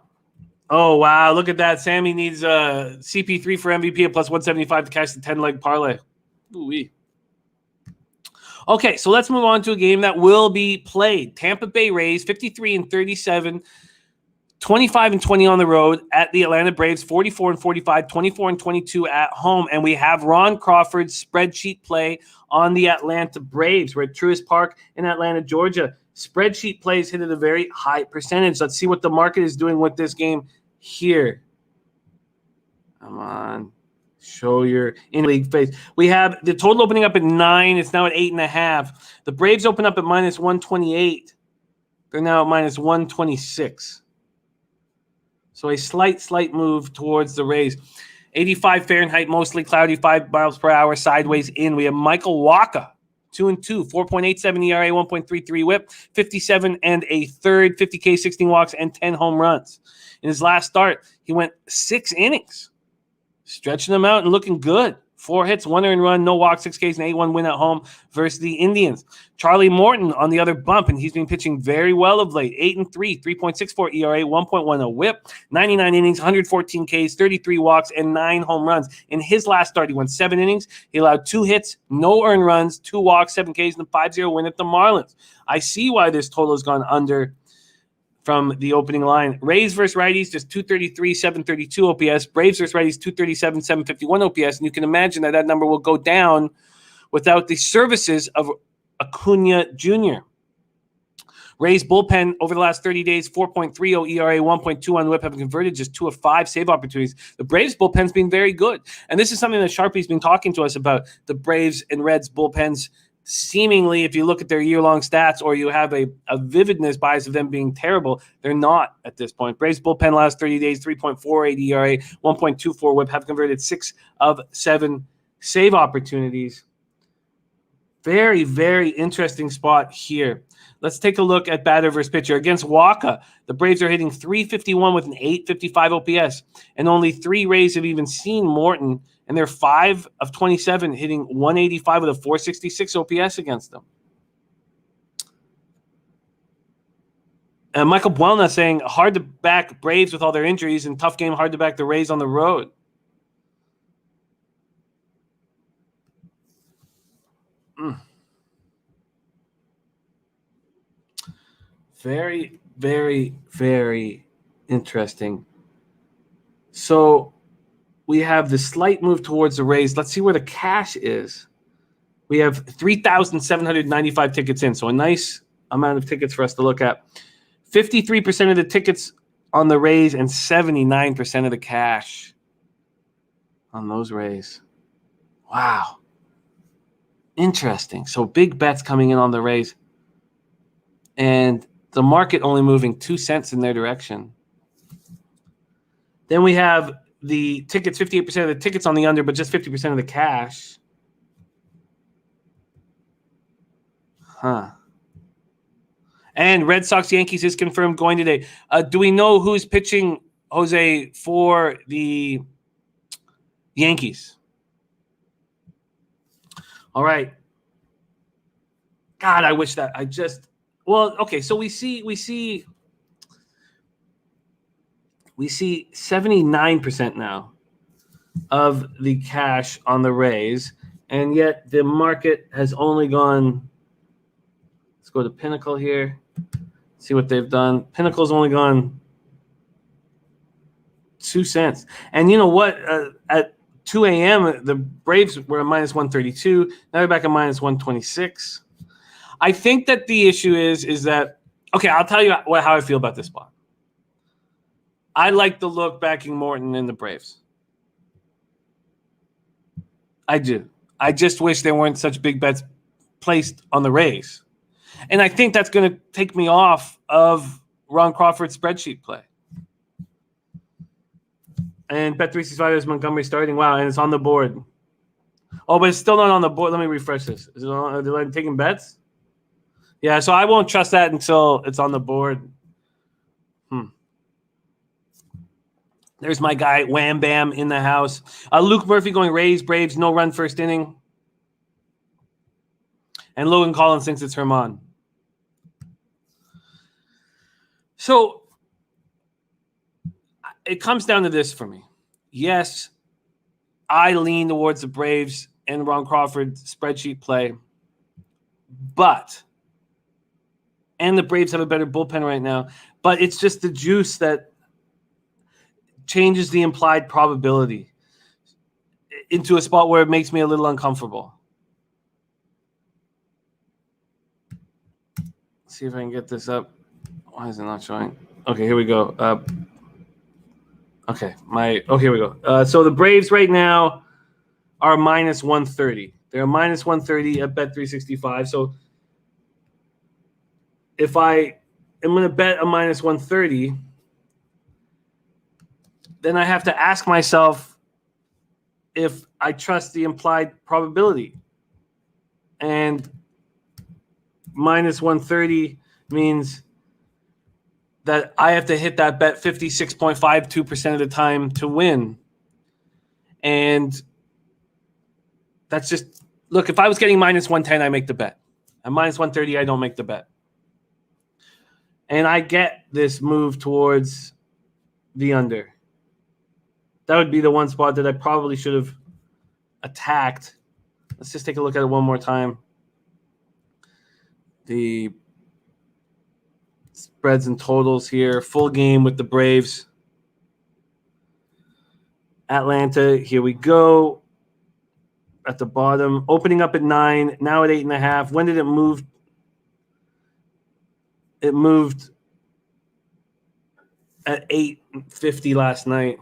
Oh, wow. Look at that. Sammy needs CP3 for MVP at plus 175 to cash the 10-leg parlay. Ooh-wee. Okay, so let's move on to a game that will be played. Tampa Bay Rays, 53-37, 25-20 on the road at the Atlanta Braves, 44-45, 24-22 at home. And we have Ron Crawford's spreadsheet play on the Atlanta Braves. We're at Truist Park in Atlanta, Georgia. Spreadsheet plays hit at a very high percentage. Let's see what the market is doing with this game here. Come on. Show your in-league face. We have the total opening up at 9. It's now at 8.5. The Braves open up at minus 128. They're now at minus 126. So a slight move towards the Rays. 85 Fahrenheit, mostly cloudy, 5 miles per hour, sideways in. We have Michael Wacha, 2-2, 4.87 ERA, 1.33 whip, 57 and a third, 50K, 16 walks, and 10 home runs. In his last start, he went 6 innings, stretching them out and looking good. 4 hits, 1 earned run, no walks, 6 Ks, and 8-1 win at home versus the Indians. Charlie Morton on the other bump, and he's been pitching very well of late. 8-3, 3.64 ERA, 1.10 whip, 99 innings, 114 Ks, 33 walks, and 9 home runs. In his last start, he went 7 innings. He allowed 2 hits, no earned runs, 2 walks, 7 Ks, and a 5-0 win at the Marlins. I see why this total has gone under from the opening line. Rays versus righties, just 233, 732 OPS. Braves versus righties, 237, 751 OPS. And you can imagine that number will go down without the services of Acuna Jr. Rays bullpen over the last 30 days, 4.30 ERA, 1.2 on whip, have converted just 2 of 5 save opportunities. The Braves bullpen's been very good. And this is something that Sharpie's been talking to us about, the Braves and Reds bullpens. Seemingly, if you look at their year-long stats or you have a vividness bias of them being terrible, they're not at this point. Braves bullpen last 30 days, 3.48 ERA, 1.24 whip, have converted 6 of 7 save opportunities. Very, very interesting spot here. Let's take a look at batter versus pitcher. Against Wacha, the Braves are hitting 351 with an 855 OPS, and only 3 Rays have even seen Morton, and they're 5 of 27 hitting 185 with a 466 OPS against them. And Michael Buelna saying, hard to back Braves with all their injuries, and tough game, hard to back the Rays on the road. Very, very, very interesting. So we have the slight move towards the Rays. Let's see where the cash is. We have 3,795 tickets in, so a nice amount of tickets for us to look at. 53% of the tickets on the Rays and 79% of the cash on those Rays. Wow. Interesting. So big bets coming in on the Rays. And the market only moving 2 cents in their direction. Then we have the tickets, 58% of the tickets on the under, but just 50% of the cash. Huh. And Red Sox Yankees is confirmed going today. Do we know who's pitching, Jose, for the Yankees? All right. God, I wish that I just okay, so we see 79% now of the cash on the Rays, and yet the market has only gone. Let's go to Pinnacle here. See what they've done. Pinnacle's only gone 2 cents. And you know what? At 2 a.m., the Braves were at minus 132. Now they're back at minus 126. I think that the issue is that, okay, I'll tell you how I feel about this spot. I like the look backing Morton in the Braves. I do. I just wish there weren't such big bets placed on the Rays. And I think that's going to take me off of Ron Crawford's spreadsheet play. And Bet365 is Montgomery starting. Wow, and it's on the board. Oh, but it's still not on the board. Let me refresh this. Is it on? Are they taking bets? Yeah, so I won't trust that until it's on the board. There's my guy, Wham Bam, in the house. Luke Murphy going Rays, Braves, no run first inning. And Logan Collins thinks it's Herman. So it comes down to this for me. Yes, I lean towards the Braves and Ron Crawford spreadsheet play. And the Braves have a better bullpen right now. But it's just the juice that changes the implied probability into a spot where it makes me a little uncomfortable. Let's see if I can get this up. Why is it not showing? Okay, here we go. Here we go. So the Braves right now are minus 130. They're minus 130 at Bet365. So if I am going to bet a minus 130, then I have to ask myself if I trust the implied probability. And minus 130 means that I have to hit that bet 56.52% of the time to win. And that's just, look, if I was getting minus 110, I make the bet. At minus 130, I don't make the bet. And I get this move towards the under. That would be the one spot that I probably should have attacked. Let's just take a look at it one more time. The spreads and totals here. Full game with the Braves. Atlanta, here we go. At the bottom. Opening up at 9, now at 8.5. When did it move? It moved at 8:50 last night.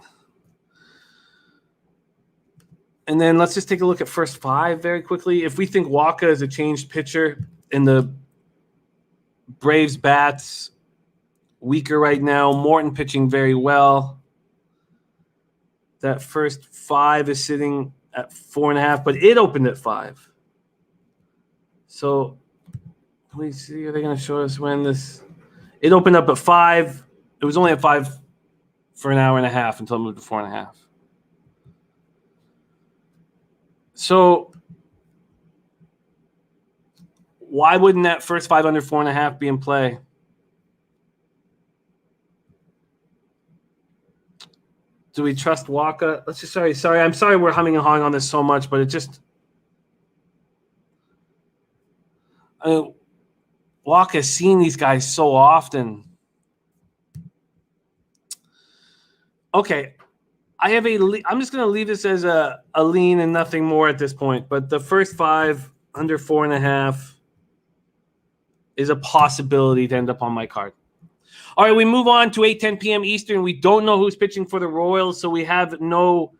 And then let's just take a look at first 5 very quickly. If we think Waka is a changed pitcher and the Braves bats weaker right now, Morton pitching very well. That first 5 is sitting at 4.5, but it opened at 5. So can we see? Are they going to show us when this? It opened up at 5. It was only at 5 for an hour and a half until it moved to 4.5. So why wouldn't that first 5 under 4.5 be in play? Do we trust Waka? Let's just sorry. I'm sorry we're humming and hawing on this so much, but it just Waka's seen these guys so often. Okay. I'm just going to leave this as a lean and nothing more at this point. But the first 5 under 4.5 is a possibility to end up on my card. All right, we move on to 8:10 p.m. Eastern. We don't know who's pitching for the Royals, so we have no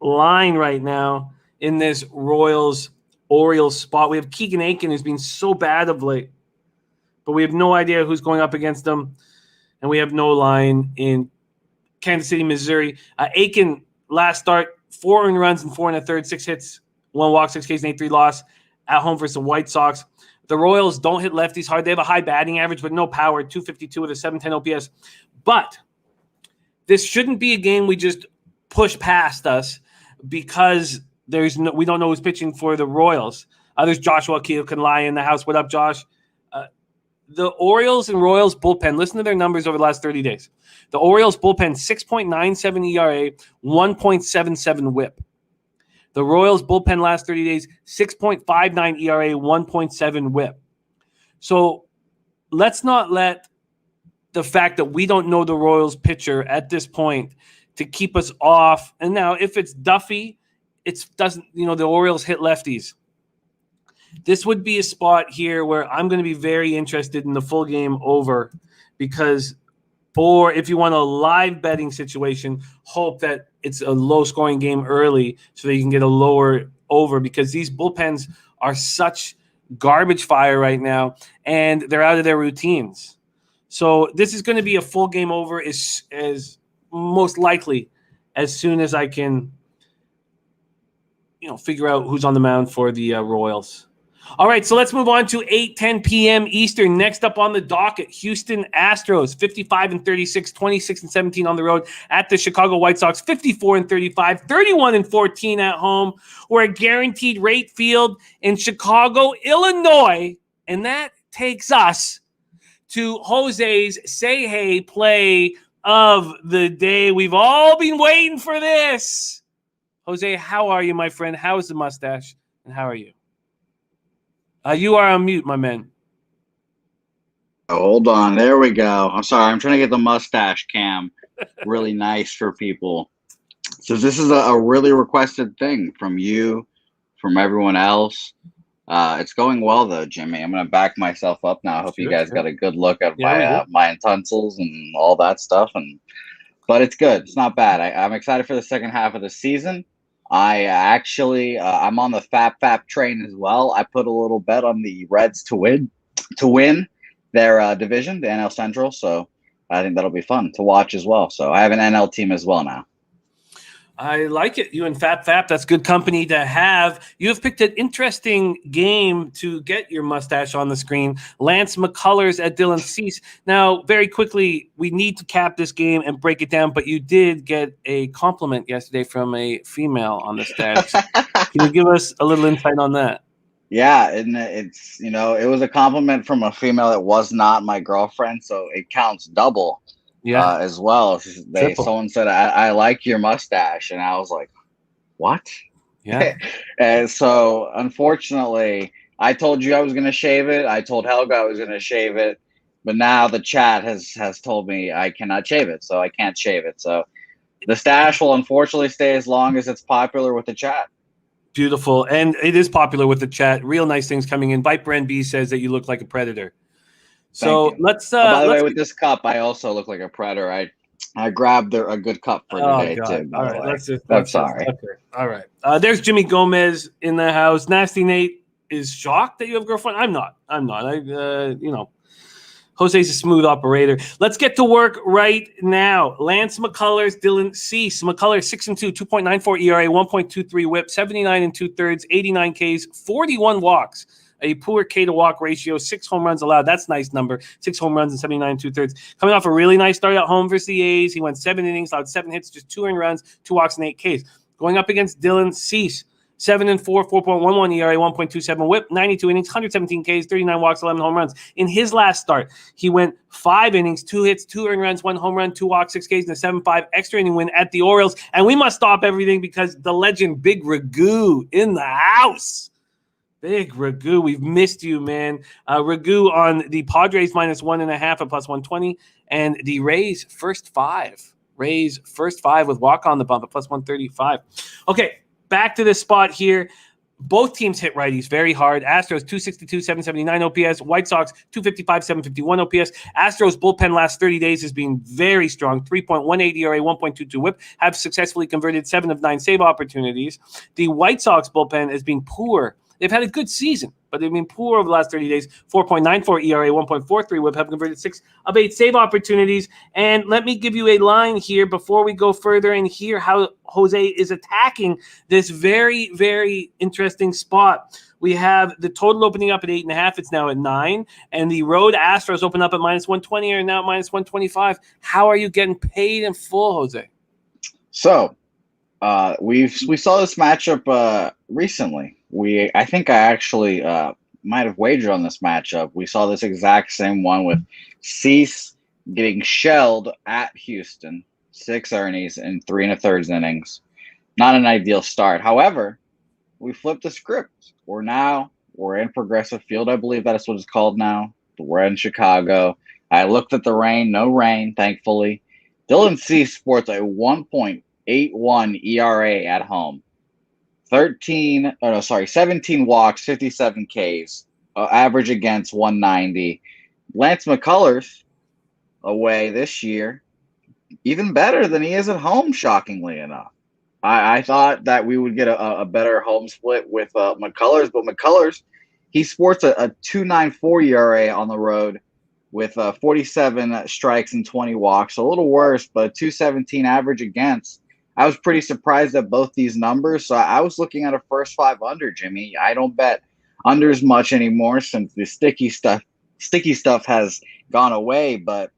line right now in this Orioles spot. We have Keegan Aiken, who's been so bad of late, but we have no idea who's going up against them, and we have no line in Kansas City, Missouri. Aiken, last start, 4 earned runs and 4 1/3, 6 hits, 1 walk, 6 Ks, and 8-3 loss at home versus the White Sox. The Royals don't hit lefties hard. They have a high batting average, but no power, 252 with a 710 OPS. But this shouldn't be a game we just push past us because we don't know who's pitching for the Royals. There's Joshua Keel can lie in the house. What up, Josh? The Orioles and Royals bullpen, listen to their numbers over the last 30 days. The Orioles bullpen, 6.97 ERA, 1.77 whip. The Royals bullpen last 30 days, 6.59 ERA, 1.7 whip. So let's not let the fact that we don't know the Royals pitcher at this point to keep us off. And now if it's Duffy, the Orioles hit lefties. This would be a spot here where I'm going to be very interested in the full game over or if you want a live betting situation, hope that it's a low-scoring game early so that you can get a lower over because these bullpens are such garbage fire right now, and they're out of their routines. So this is going to be a full game over as most likely as soon as I can figure out who's on the mound for the Royals. All right, so let's move on to 8:10 p.m. Eastern. Next up on the docket, Houston Astros, 55-36, 26-17 on the road at the Chicago White Sox, 54-35, 31-14 at home. We're a guaranteed rate field in Chicago, Illinois, and that takes us to Jose's Say Hey play of the day. We've all been waiting for this. Jose, how are you, my friend? How is the mustache, and how are you? You are on mute, my man. Oh, hold on. There we go. I'm sorry. I'm trying to get the mustache cam really nice for people. So this is a really requested thing from you, from everyone else. It's going well, though, Jimmy. I'm going to back myself up now. I hope you guys got a good look at my utensils and all that stuff. But it's good. It's not bad. I'm excited for the second half of the season. I actually, I'm on the FAP train as well. I put a little bet on the Reds to win their division, the NL Central. So I think that'll be fun to watch as well. So I have an NL team as well now. I like it. You and FAP. That's good company to have. You have picked an interesting game to get your mustache on the screen. Lance McCullers at Dylan Cease. Now, very quickly, we need to cap this game and break it down, but you did get a compliment yesterday from a female on the stats. Can you give us a little insight on that? Yeah, and it's, it was a compliment from a female that was not my girlfriend, so it counts double. Yeah, as well. Someone said, I like your mustache. And I was like, what? Yeah. And so, unfortunately, I told you I was going to shave it. I told Helga I was going to shave it. But now the chat has told me I cannot shave it. So I can't shave it. So the stash will unfortunately stay as long as it's popular with the chat. Beautiful. And it is popular with the chat. Real nice things coming in. Viper NB says that you look like a predator. So let's. By the way, with this cup, I also look like a predator. I grabbed a good cup for today too. All right, I'm sorry. Okay. All right. There's Jimmy Gomez in the house. Nasty Nate is shocked that you have a girlfriend. I'm not. Jose's a smooth operator. Let's get to work right now. Lance McCullers, Dylan Cease. McCullers 6-2, 2.94 ERA, 1.23 WHIP, 79 2/3, 89 Ks, 41 walks. A poor K to walk ratio, 6 home runs allowed. That's a nice number. 6 home runs and 79 2/3. Coming off a really nice start at home versus the A's. He went 7 innings, allowed 7 hits, just 2 earned runs, 2 walks, and 8 Ks. Going up against Dylan Cease, 7-4, 4.11 ERA, 1.27 WHIP, 92 innings, 117 Ks, 39 walks, 11 home runs. In his last start, he went 5 innings, 2 hits, 2 earned runs, 1 home run, 2 walks, 6 Ks, and a 7-5 extra inning win at the Orioles. And we must stop everything because the legend Big Ragu in the house. Big Ragu, we've missed you, man. Ragu on the Padres -1.5 at +120, and the Rays first five. Rays first five with walk on the bump at +135. Okay, back to this spot here. Both teams hit righties very hard. Astros 262, 779 OPS. White Sox 255, 751 OPS. Astros bullpen last 30 days has been very strong. 3.18 ERA, 1.22 WHIP. Have successfully converted 7 of 9 save opportunities. The White Sox bullpen has been poor. They've had a good season, but they've been poor over the last 30 days. 4.94 ERA, 1.43 WHIP. Have converted 6 of 8 save opportunities. And let me give you a line here before we go further and hear how Jose is attacking this very, very interesting spot. We have the total opening up at 8.5. It's now at 9. And the road Astros open up at -120 or now at -125. How are you getting paid in full, Jose? So we saw this matchup recently. I think I actually might have wagered on this matchup. We saw this exact same one with Cease getting shelled at Houston, 6 earnings in 3 1/3 innings. Not an ideal start. However, we flipped the script. We're in Progressive Field. I believe that's what it's called now. We're in Chicago. I looked at the rain. No rain, thankfully. Dylan Cease sports a 1.81 ERA at home. 17 walks, 57 Ks, average against 190. Lance McCullers away this year, even better than he is at home, shockingly enough. I thought that we would get a better home split with McCullers, but McCullers, he sports a 2.94 ERA on the road with 47 strikes and 20 walks. A little worse, but 217 average against. I was pretty surprised at both these numbers. So I was looking at a first 5 under, Jimmy. I don't bet unders much anymore since the sticky stuff has gone away. But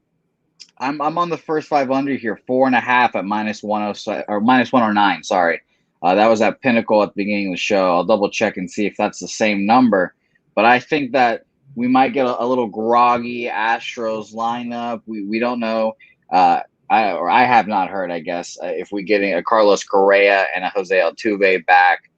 I'm on the first 5 under here, 4.5 at -107 or -109. Sorry, that was at Pinnacle at the beginning of the show. I'll double check and see if that's the same number. But I think that we might get a little groggy Astros lineup. We don't know. I have not heard, I guess, if we get a Carlos Correa and a Jose Altuve back.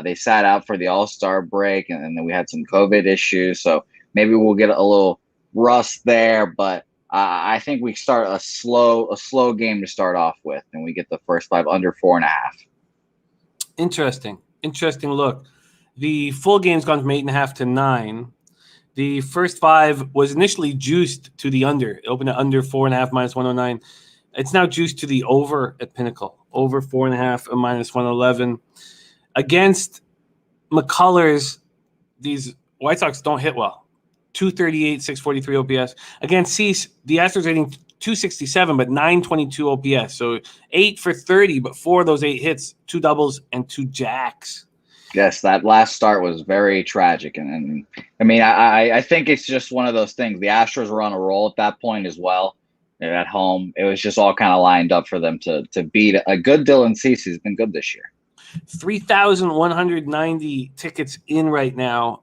They sat out for the All Star break, and then we had some COVID issues. So maybe we'll get a little rust there. But I think we start a slow game to start off with, and we get the first 5 under 4.5. Interesting look. The full game's gone from 8.5 to 9. The first 5 was initially juiced to the under. It opened at under 4.5 -109. It's now juiced to the over at Pinnacle. Over 4.5 at -111. Against McCullers, these White Sox don't hit well. 238, 643 OPS. Against Cease, the Astros rating 267, but 922 OPS. So 8 for 30, but 4 of those 8 hits, 2 doubles and 2 jacks. Yes, that last start was very tragic. And I mean, I think it's just one of those things. The Astros were on a roll at that point as well. At home, it was just all kind of lined up for them to beat a good Dylan Cease, who's been good this year. 3,190 tickets in right now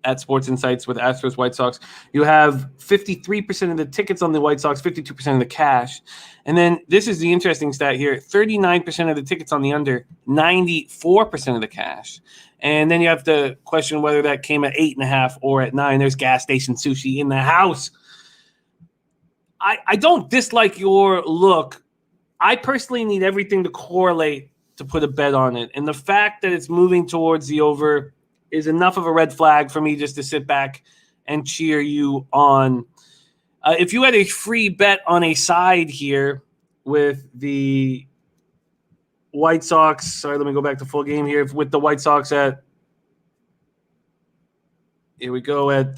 at Sports Insights with Astros White Sox. You have 53% of the tickets on the White Sox, 52% of the cash. And then this is the interesting stat here. 39% of the tickets on the under, 94% of the cash. And then you have to question whether that came at 8.5 or at 9. There's gas station sushi in the house. I don't dislike your look. I personally need everything to correlate to put a bet on it. And the fact that it's moving towards the over is enough of a red flag for me just to sit back and cheer you on. If you had a free bet on a side here with the White Sox, sorry, let me go back to full game here. With the White Sox at, here we go, at,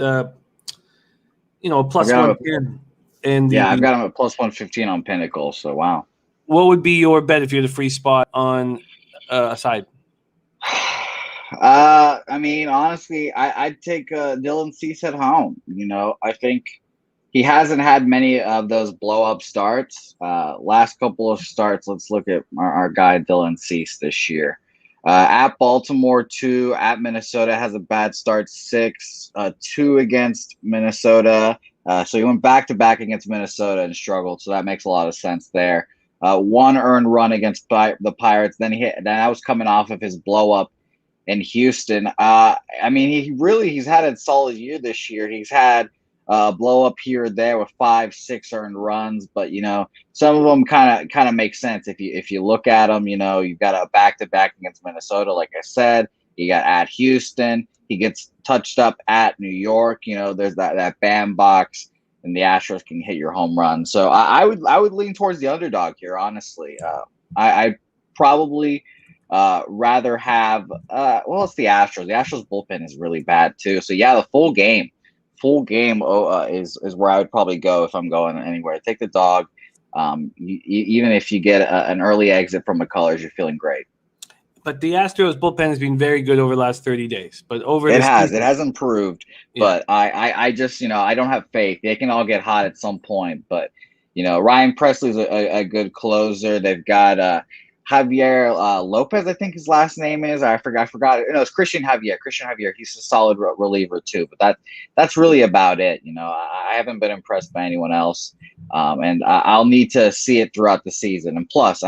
+110. And I've got them at +115 on Pinnacle. So, wow. What would be your bet if you had a free spot on a side? I mean, honestly, I'd take Dylan Cease at home. I think he hasn't had many of those blow-up starts. Last couple of starts, let's look at our guy Dylan Cease this year. At Baltimore, 2. At Minnesota, has a bad start, 6. 2 against Minnesota. So he went back-to-back against Minnesota and struggled. So that makes a lot of sense there. 1 earned run against the Pirates. Then that was coming off of his blow-up in Houston. He's had a solid year this year. He's had blow up here or there with 5-6 earned runs, but some of them kind of make sense if you look at them. You've got a back-to-back against Minnesota, like I said. You got at Houston. He gets touched up at New York. There's that bandbox, and the Astros can hit your home run. So I would lean towards the underdog here, honestly. I probably rather have it's the Astros. The Astros bullpen is really bad too. So yeah, the full game is where I would probably go if I'm going anywhere. Take the dog. Even if you get an early exit from McCullers, you're feeling great. But the Astros bullpen has been very good over the last 30 days. But it has improved. Yeah. But I just I don't have faith. They can all get hot at some point. But Ryan Presley's a good closer. They've got Javier Lopez, I think his last name is. I forgot. It's Christian Javier. He's a solid reliever too. But that's really about it. I haven't been impressed by anyone else. And I'll need to see it throughout the season. And plus,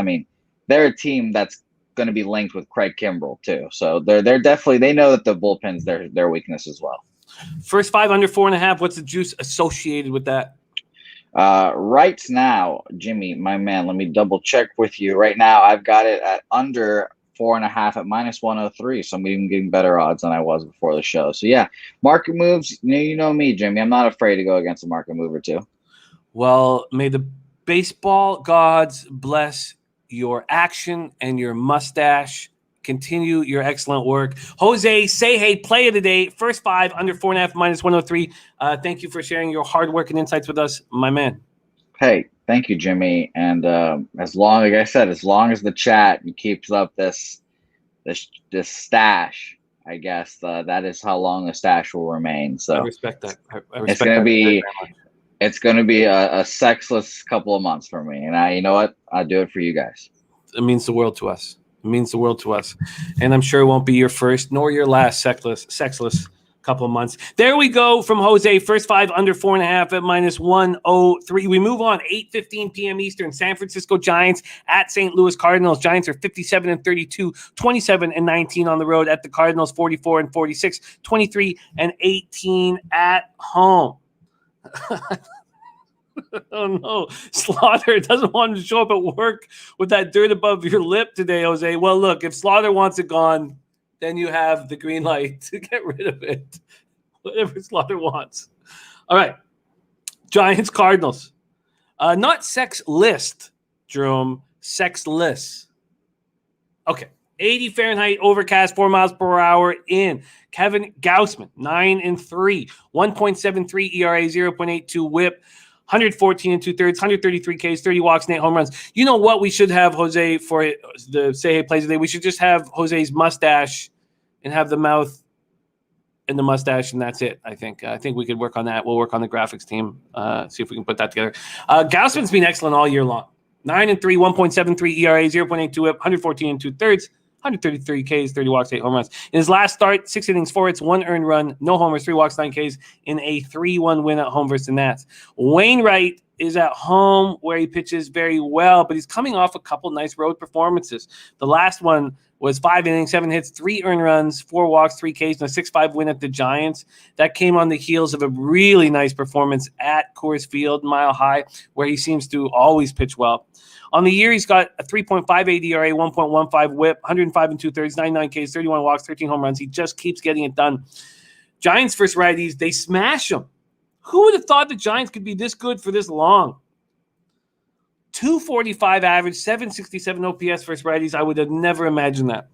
they're a team that's going to be linked with Craig Kimbrell too. So they're definitely, they know that the bullpen's their weakness as well. First 5 under 4.5. What's the juice associated with that? Right now, Jimmy, my man, let me double check with you. Right now, I've got it at under 4.5 at -103. So I'm even getting better odds than I was before the show. So yeah, market moves. You know me, Jimmy. I'm not afraid to go against a market move or two. Well, may the baseball gods bless your action and your mustache. Continue your excellent work. Jose, say hey, play of the day. First 5 under 4.5 -103. Thank you for sharing your hard work and insights with us, my man. Hey, thank you, Jimmy. And as long as the chat keeps up this stash, I guess that is how long the stash will remain. So I respect that. It's going to be a sexless couple of months for me. And you know what? I'll do it for you guys. It means the world to us. And I'm sure it won't be your first nor your last sexless couple of months. There we go from Jose. First 5 under 4.5 at -103. We move on. 8:15 p.m. Eastern. San Francisco Giants at St. Louis Cardinals. Giants are 57-32, 27-19 on the road at the Cardinals. 44-46, 23-18 at home. Oh no, Slaughter doesn't want to show up at work with that dirt above your lip today, Jose. Well, look, if Slaughter wants it gone, then you have the green light to get rid of it. Whatever Slaughter wants. All right. Giants, Cardinals. Not sex list, Jerome. Sexless. Okay. 80 Fahrenheit, overcast, 4 miles per hour in. Kevin Gausman, 9-3, 1.73 ERA, 0.82 WHIP. 114 2/3, 133 Ks, 30 walks, and 8 home runs. You know what we should have, Jose, for the Say Hey Plays today? We should just have Jose's mustache and have the mouth and the mustache, and that's it, I think. I think we could work on that. We'll work on the graphics team, see if we can put that together. Gausman's been excellent all year long. 9-3, 1.73 ERA, 0.82 WHIP, 114 2/3, 133 Ks, 30 walks, 8 home runs. In his last start, 6 innings, 4 hits, 1 earned run, no homers, 3 walks, 9 Ks in a 3-1 win at home versus the Nats. Wainwright is at home where he pitches very well, but he's coming off a couple nice road performances. The last one was 5 innings, 7 hits, 3 earned runs, 4 walks, 3 Ks, and a 6-5 win at the Giants. That came on the heels of a really nice performance at Coors Field, Mile High, where he seems to always pitch well. On the year, he's got a 3.58 ERA, 1.15 WHIP, 105 2/3, 99 Ks, 31 walks, 13 home runs. He just keeps getting it done. Giants versus righties, they smash him. Who would have thought the Giants could be this good for this long? 245 average, 767 OPS versus righties. I would have never imagined that.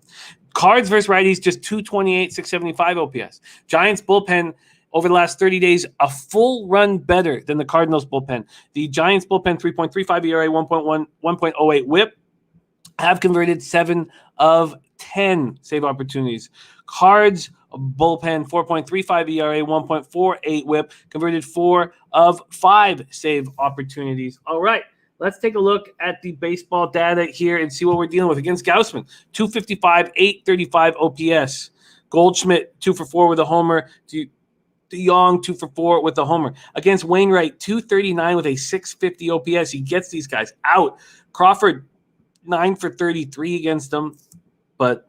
Cards versus righties, just 228, 675 OPS. Giants bullpen over the last 30 days, a full run better than the Cardinals bullpen. The Giants bullpen, 3.35 ERA, 1.08 WHIP, have converted 7 of 10 save opportunities. Cards bullpen, 4.35 ERA, 1.48 WHIP, converted 4 of 5 save opportunities. All right, let's take a look at the baseball data here and see what we're dealing with. Against Gausman, 255, 835 OPS. Goldschmidt, 2 for 4 with a homer. DeYoung, 2 for 4 with a homer. Against Wainwright, 239 with a 650 OPS. He gets these guys out. Crawford, 9 for 33 against them. But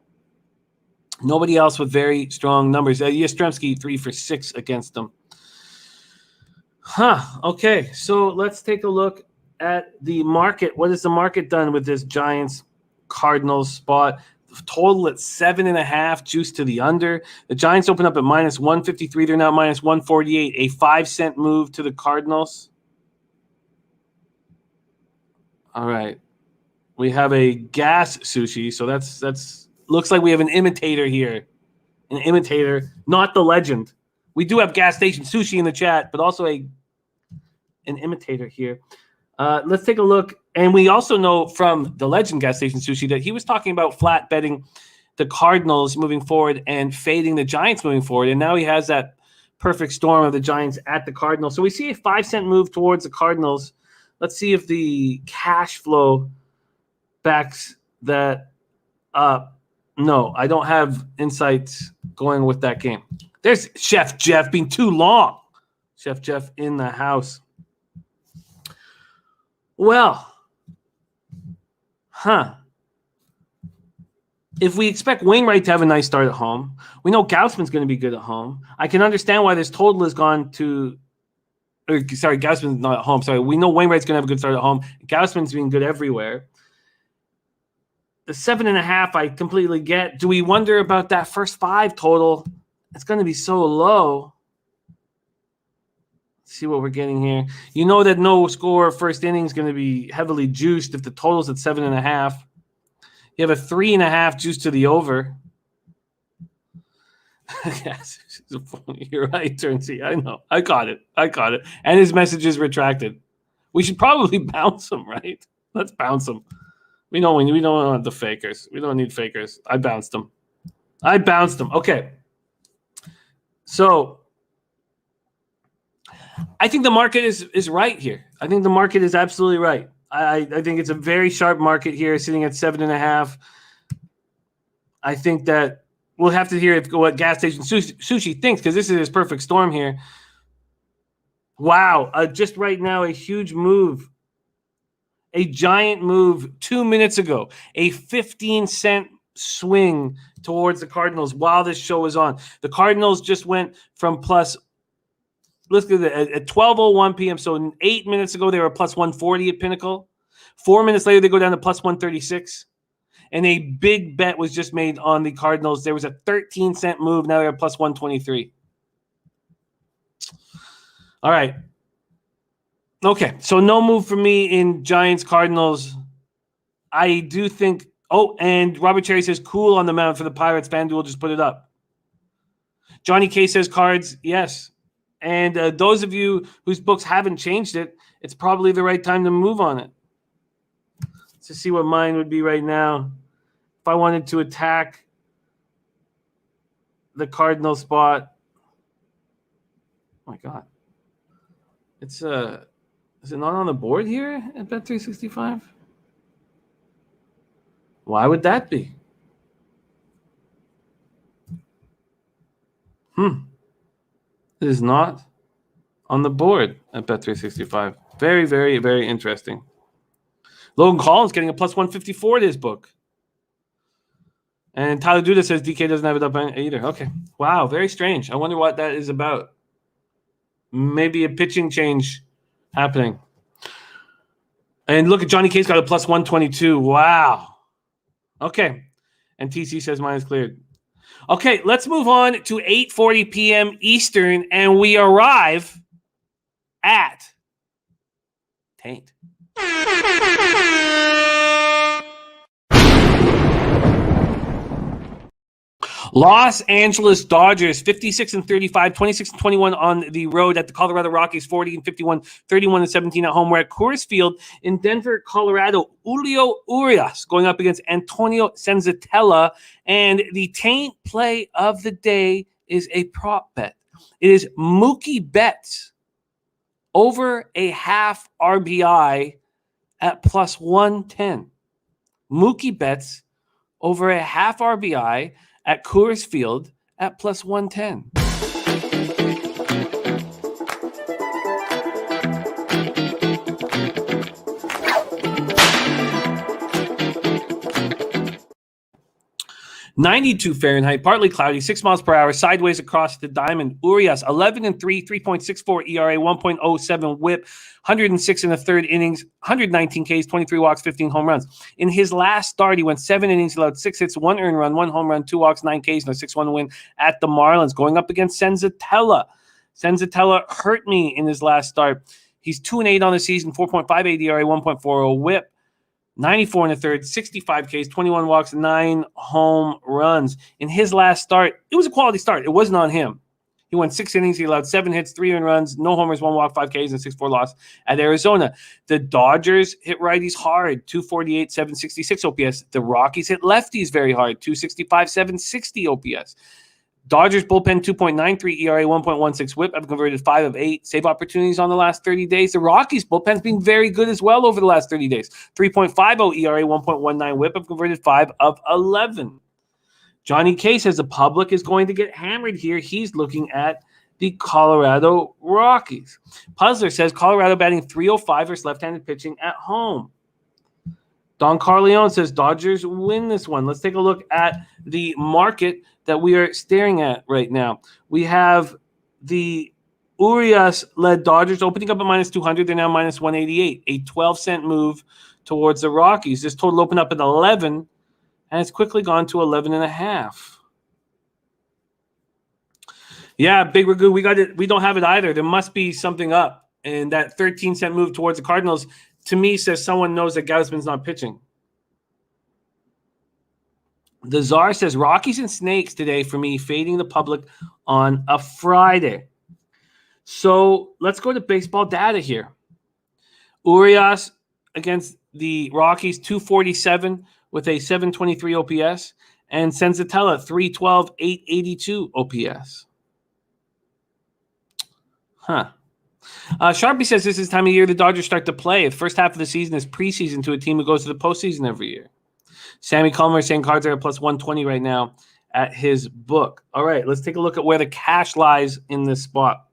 Nobody else with very strong numbers. Yastrzemski 3 for 6 against them. Okay, so let's take a look at the market. What has the market done with this Giants Cardinals spot? Total at 7.5, juice to the under. The Giants open up at minus 153. They're now minus 148. A 5-cent move to the Cardinals. All right. We have a gas sushi, so that's looks like we have an imitator here. An imitator, not the legend. We do have gas station sushi in the chat, but also an imitator here. Let's take a look. And we also know from the legend gas station sushi that he was talking about flat betting the Cardinals moving forward and fading the Giants moving forward. And now he has that perfect storm of the Giants at the Cardinals. So we see a 5-cent move towards the Cardinals. Let's see if the cash flow backs that up. No, I don't have insights going with that game. There's Chef Jeff being too long. Chef Jeff in the house. Well, if we expect Wainwright to have a nice start at home, we know Gaussman's going to be good at home. I can understand why this total has gone to Gaussman's not at home. Sorry, we know Wainwright's going to have a good start at home. Gaussman's being good everywhere. The 7.5, I completely get. Do we wonder about that first 5 total? It's going to be so low. Let's see what we're getting here. You know that no score first inning is going to be heavily juiced if the total's at 7.5. You have a 3.5 juice to the over. Yes, you're right, Turnsey. I know. I caught it. And his message is retracted. We should probably bounce him, right? Let's bounce him. We don't want the fakers. We don't need fakers. I bounced them. Okay. So I think the market is right here. I think the market is absolutely right. I think it's a very sharp market here, sitting at 7.5. I think that we'll have to hear what Gas Station Sushi thinks, because this is his perfect storm here. Wow. Just right now, a huge move. A giant move 2 minutes ago. A 15-cent swing towards the Cardinals while this show was on. The Cardinals just went from plus, let's look at 12:01 p.m. So 8 minutes ago, they were plus 140 at Pinnacle. 4 minutes later, they go down to plus 136. And a big bet was just made on the Cardinals. There was a 13-cent move. Now they're at plus 123. All right. Okay, so no move for me in Giants Cardinals. I do think. Oh, and Robert Cherry says cool on the mound for the Pirates. FanDuel just put it up. Johnny K says Cards, yes. And those of you whose books haven't changed it, it's probably the right time to move on it. Let's see what mine would be right now. If I wanted to attack the Cardinal spot. Oh my God. It's Is it not on the board here at Bet365? Why would that be? It is not on the board at Bet365. Very, very, very interesting. Logan Collins getting a plus 154 to his book. And Tyler Duda says DK doesn't have it up either. Okay. Wow, very strange. I wonder what that is about. Maybe a pitching change happening. And look at Johnny K's got a plus 122. Wow. Okay. And TC says mine is cleared. Okay, let's move on to 8:40 p.m. Eastern, and we arrive at Taint. Los Angeles Dodgers 56-35, 26-21 on the road at the Colorado Rockies, 40-51, 31-17 at home. We're at Coors Field in Denver, Colorado. Julio Urias going up against Antonio Senzatella, and the Taint play of the day is a prop bet. It is Mookie Betts over a half RBI at plus 110. Mookie Betts over a half RBI at Coors Field at plus 110. 92 Fahrenheit, partly cloudy, 6 miles per hour, sideways across the diamond. Urias, 11-3, 3.64 ERA, 1.07 whip, 106 in the third innings, 119 Ks, 23 walks, 15 home runs. In his last start, he went 7 innings, allowed 6 hits, 1 earned run, 1 home run, 2 walks, 9 Ks, and a 6-1 win at the Marlins. Going up against Senzatella. Senzatella hurt me in his last start. He's 2-8 on the season, 4.58 ERA, 1.40 whip. 94 in the third, 65 Ks, 21 walks, 9 home runs. In his last start, it was a quality start. It wasn't on him. He went 6 innings. He allowed 7 hits, 3 earned runs, no homers, 1 walk, 5 Ks, and 6-4 loss at Arizona. The Dodgers hit righties hard, 248, 766 OPS. The Rockies hit lefties very hard, 265, 760 OPS. Dodgers bullpen 2.93 ERA, 1.16 whip. I've converted 5 of 8 save opportunities on the last 30 days. The Rockies bullpen's been very good as well over the last 30 days. 3.50 ERA, 1.19 whip. I've converted 5 of 11. Johnny K says the public is going to get hammered here. He's looking at the Colorado Rockies. Puzzler says Colorado batting 305 versus left-handed pitching at home. Don Carleone says Dodgers win this one. Let's take a look at the market that we are staring at right now. We have the Urias-led Dodgers opening up at minus 200. They're now minus 188, a 12-cent move towards the Rockies. This total opened up at 11, and it's quickly gone to 11.5. Yeah, Big Ragu, we got it. We don't have it either. There must be something up, and that 13-cent move towards the Cardinals, to me, says someone knows that Gausman's not pitching. The Czar says Rockies and Snakes today for me, fading the public on a Friday. So let's go to baseball data here. Urias against the Rockies, 247 with a 723 OPS, and Senzatella, 312, 882 OPS. Sharpie says this is the time of year the Dodgers start to play. The first half of the season is preseason to a team who goes to the postseason every year. Sammy Culmer saying Cards are at plus 120 right now at his book. All right, let's take a look at where the cash lies in this spot.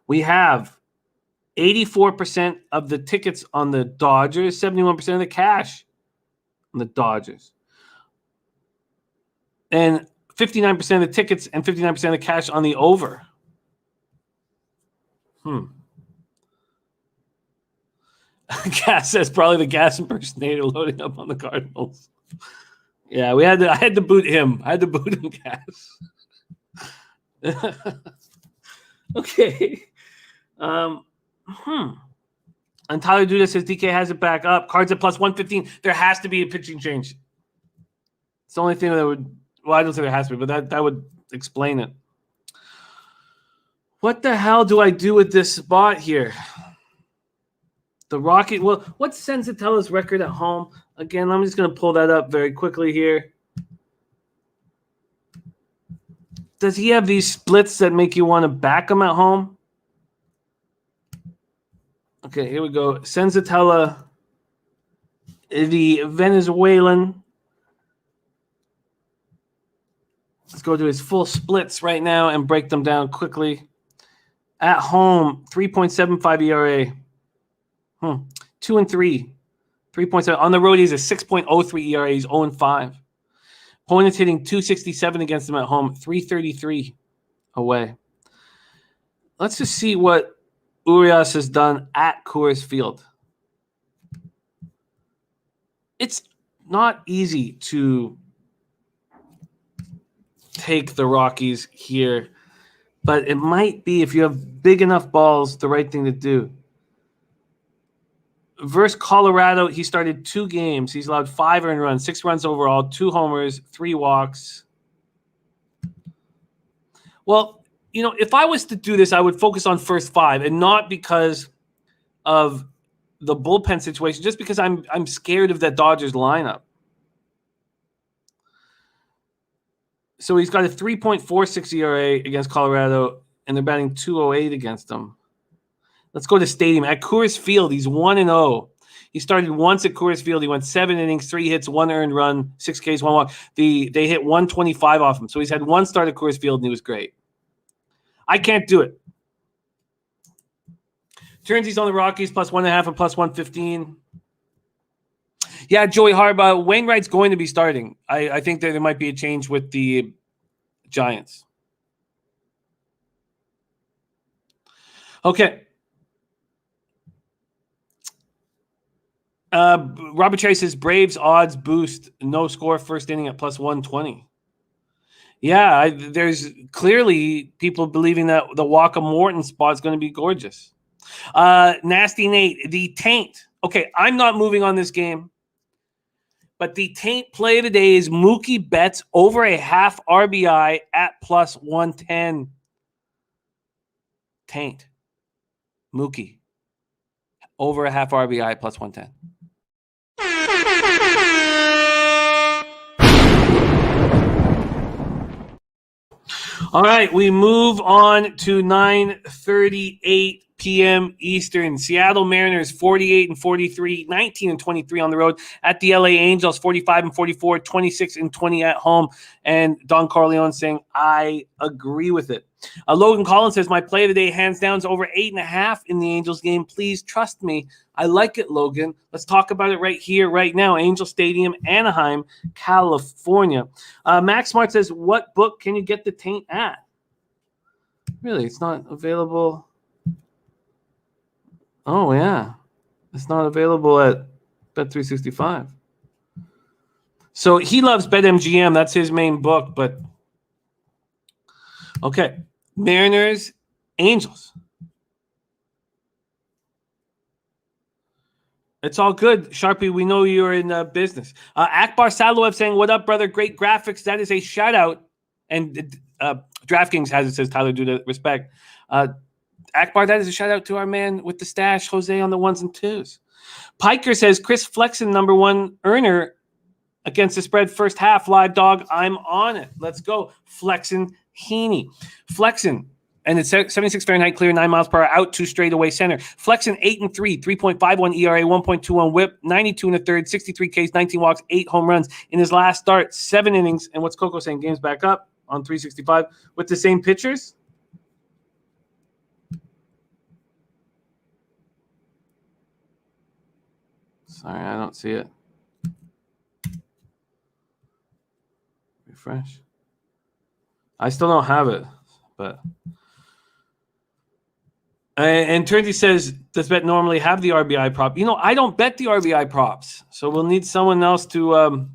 We have 84% of the tickets on the Dodgers, 71% of the cash on the Dodgers. And 59% of the tickets and 59% of the cash on the over. Gas says probably the gas impersonator loading up on the Cardinals. Yeah, I had to boot him. I had to boot him, Gas. Okay. And Tyler Duda says DK has it back up. Cards at plus 115. There has to be a pitching change. It's the only thing that would. Well, I don't say there has to be, but that would explain it. What the hell do I do with this spot here? The Rocket. Well, what's Senzatella's record at home? Again, I'm just going to pull that up very quickly here. Does he have these splits that make you want to back him at home? Okay, here we go. Senzatella, the Venezuelan. Let's go to his full splits right now and break them down quickly. At home, 3.75 ERA. 2-3. 3.7. On the road, he's a 6.03 ERA. He's 0-5. Opponents hitting 267 against him at home, 333 away. Let's just see what Urias has done at Coors Field. It's not easy to take the Rockies here, but it might be, if you have big enough balls, the right thing to do. Versus Colorado, he started 2 games. He's allowed 5 earned runs, 6 runs overall, 2 homers, 3 walks. Well, you know, if I was to do this, I would focus on first 5, and not because of the bullpen situation, just because I'm scared of that Dodgers lineup. So he's got a 3.46 ERA against Colorado, and they're batting 208 against him. Let's go to stadium. At Coors Field, he's 1-0. He started once at Coors Field. He went 7 innings, 3 hits, 1 earned run, 6 Ks, 1 walk. They hit 125 off him. So he's had 1 start at Coors Field, and he was great. I can't do it. Turns he's on the Rockies, plus 1.5 and plus 115. Yeah, Joey Harbaugh. Wainwright's going to be starting. I think that there might be a change with the Giants. Okay. Robert Cherry says Braves odds boost, no score first inning at plus 120. Yeah, there's clearly people believing that the Waka Morton spot is going to be gorgeous. Nasty Nate, the taint. Okay, I'm not moving on this game, but the taint play of the day is Mookie Betts over a half RBI at plus 110. Taint. Mookie over a half RBI plus 110. All right, we move on to 9:38 p.m. Eastern. Seattle Mariners 48-43, 19-23 on the road at the LA Angels 45-44, 26-20 at home. And Don Corleone saying, I agree with it. Logan Collins says, my play of the day hands down is over 8.5 in the Angels game. Please trust me. I like it, Logan. Let's talk about it right here, right now. Angel Stadium, Anaheim, California. Max Smart says, what book can you get the taint at? Really, it's not available. Oh, yeah. It's not available at Bet365. So he loves BetMGM. That's his main book. But, okay. Mariners, Angels. It's all good. Sharpie, we know you're in business. Akbar Saloev saying, what up, brother? Great graphics. That is a shout-out. And DraftKings has it, says Tyler, due to respect. Akbar, that is a shout-out to our man with the stash, Jose, on the ones and twos. Piker says, Chris Flexen, number one earner against the spread first half. Live dog, I'm on it. Let's go. Flexen Heaney. Flexen, and it's 76 Fahrenheit clear, 9 miles per hour, out 2 straightaway center. Flexen 8-3, 3.51 ERA, 1.21 whip, 92 in the third, 63 Ks, 19 walks, 8 home runs. In his last start, 7 innings. And what's Coco saying? Game's back up on 365 with the same pitchers? Sorry, I don't see it. Refresh. I still don't have it, but. And Turnty says, does Bet normally have the RBI prop? I don't bet the RBI props, so we'll need someone else to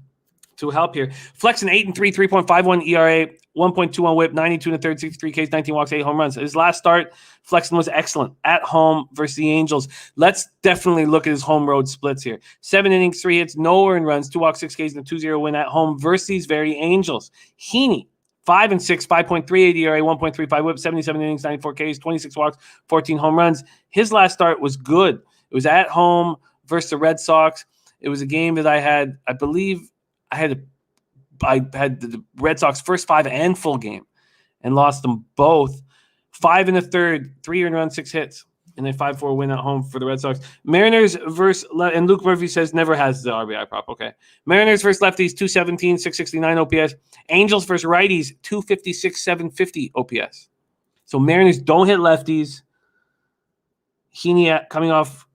help here. Flexen 8-3, 3.51 ERA, 1.21 whip, 92 in the third, 63 Ks, 19 walks, 8 home runs. His last start, Flexen was excellent at home versus the Angels. Let's definitely look at his home road splits here. 7 innings, 3 hits, no earned runs, 2 walks, 6 Ks, and a 2-0 win at home versus these very Angels. Heaney, 5-6, 5.38 ERA, 1.35 whip, 77 innings, 94 Ks, 26 walks, 14 home runs. His last start was good. It was at home versus the Red Sox. It was a game that I had the Red Sox first 5 and full game and lost them both. 5 in the third, 3 earned runs, 6 hits, and then 5-4 win at home for the Red Sox. Mariners versus, and Luke Murphy says never has the RBI prop. Okay. Mariners versus lefties, 217, 669 OPS. Angels versus righties, 256, 750 OPS. So Mariners don't hit lefties. Heaney coming off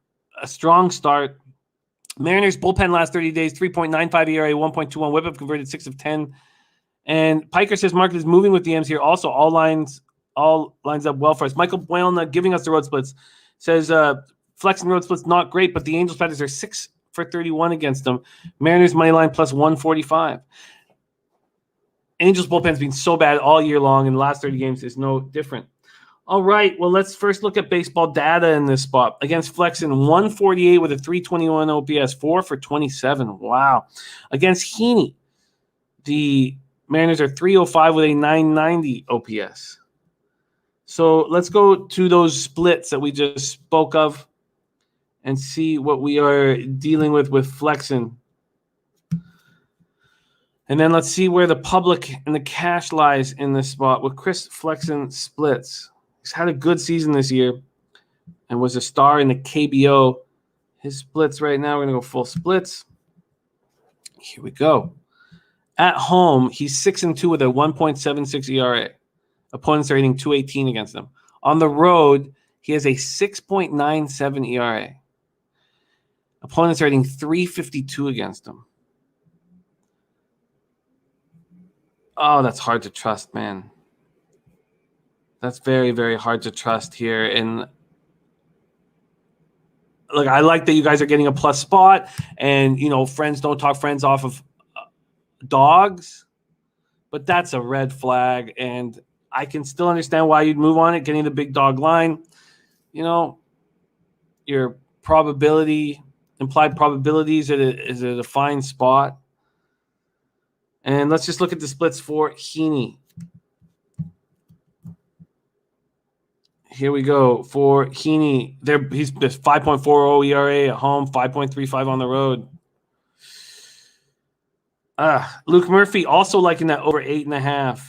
a strong start. Mariners bullpen last 30 days, 3.95 ERA, 1.21 whip, have converted 6 of 10. And Piker says market is moving with the M's here. Also, all lines up well for us. Michael Buelna giving us the road splits says flexing road splits not great, but the Angels batters are 6 for 31 against them. Mariners money line plus 145. Angels bullpen's been so bad all year long, and the last 30 games is no different. All right, well, let's first look at baseball data in this spot. Against Flexen, 148 with a 321 OPS, 4 for 27. Wow. Against Heaney, the Mariners are 305 with a 990 OPS. So let's go to those splits that we just spoke of and see what we are dealing with Flexen. And then let's see where the public and the cash lies in this spot with Chris Flexen splits. He's had a good season this year and was a star in the KBO. His splits right now, we're going to go full splits. Here we go. At home, he's 6-2 with a 1.76 ERA. Opponents are hitting 218 against him. On the road, he has a 6.97 ERA. Opponents are hitting .352 against him. Oh, that's hard to trust, man. That's very, very hard to trust here. And look, I like that you guys are getting a plus spot, and friends don't talk friends off of dogs, but that's a red flag, and I can still understand why you'd move on it, getting the big dog line. Your implied probabilities is at a fine spot. And let's just look at the splits for Heaney. Here we go. For Heaney, he's 5.40 ERA at home, 5.35 on the road. Luke Murphy also liking that over 8.5.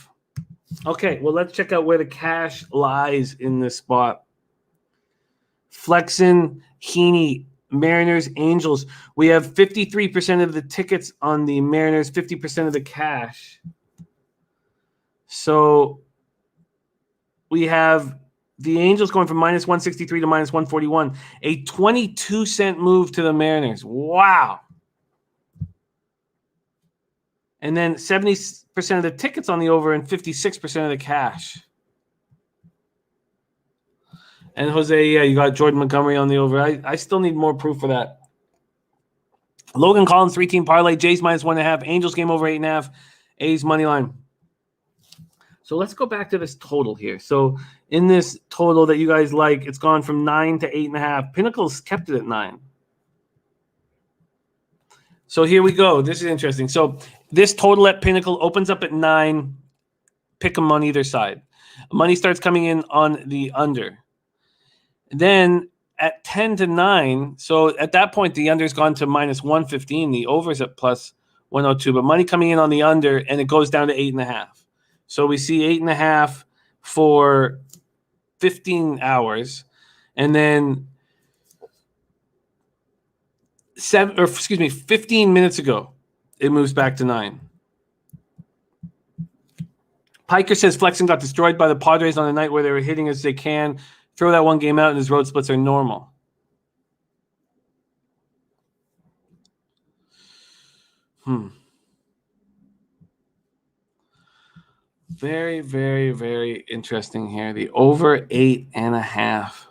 Okay, well, let's check out where the cash lies in this spot. Flexen, Heaney, Mariners, Angels. We have 53% of the tickets on the Mariners, 50% of the cash. So we have the Angels going from -163 to -141. A 22-cent move to the Mariners. Wow. And then 70% of the tickets on the over and 56% of the cash. And Jose, yeah, you got Jordan Montgomery on the over. I still need more proof for that. Logan Collins, 3-team parlay. Jays -1.5. Angels game over 8.5. A's money line. So let's go back to this total here. So in this total that you guys like, it's gone from 9 to 8.5. Pinnacle's kept it at 9. So here we go. This is interesting. So this total at Pinnacle opens up at 9. Pick them on either side. Money starts coming in on the under. Then at 10 to 9, so at that point, the under's gone to -115. The over's at +102. But money coming in on the under, and it goes down to 8.5. So we see 8.5 for 15 hours. And then 15 minutes ago, it moves back to 9. Piker says Flexen got destroyed by the Padres on the night where they were hitting as they can. Throw that one game out, and his road splits are normal. Very, very, very interesting here. The over 8.5.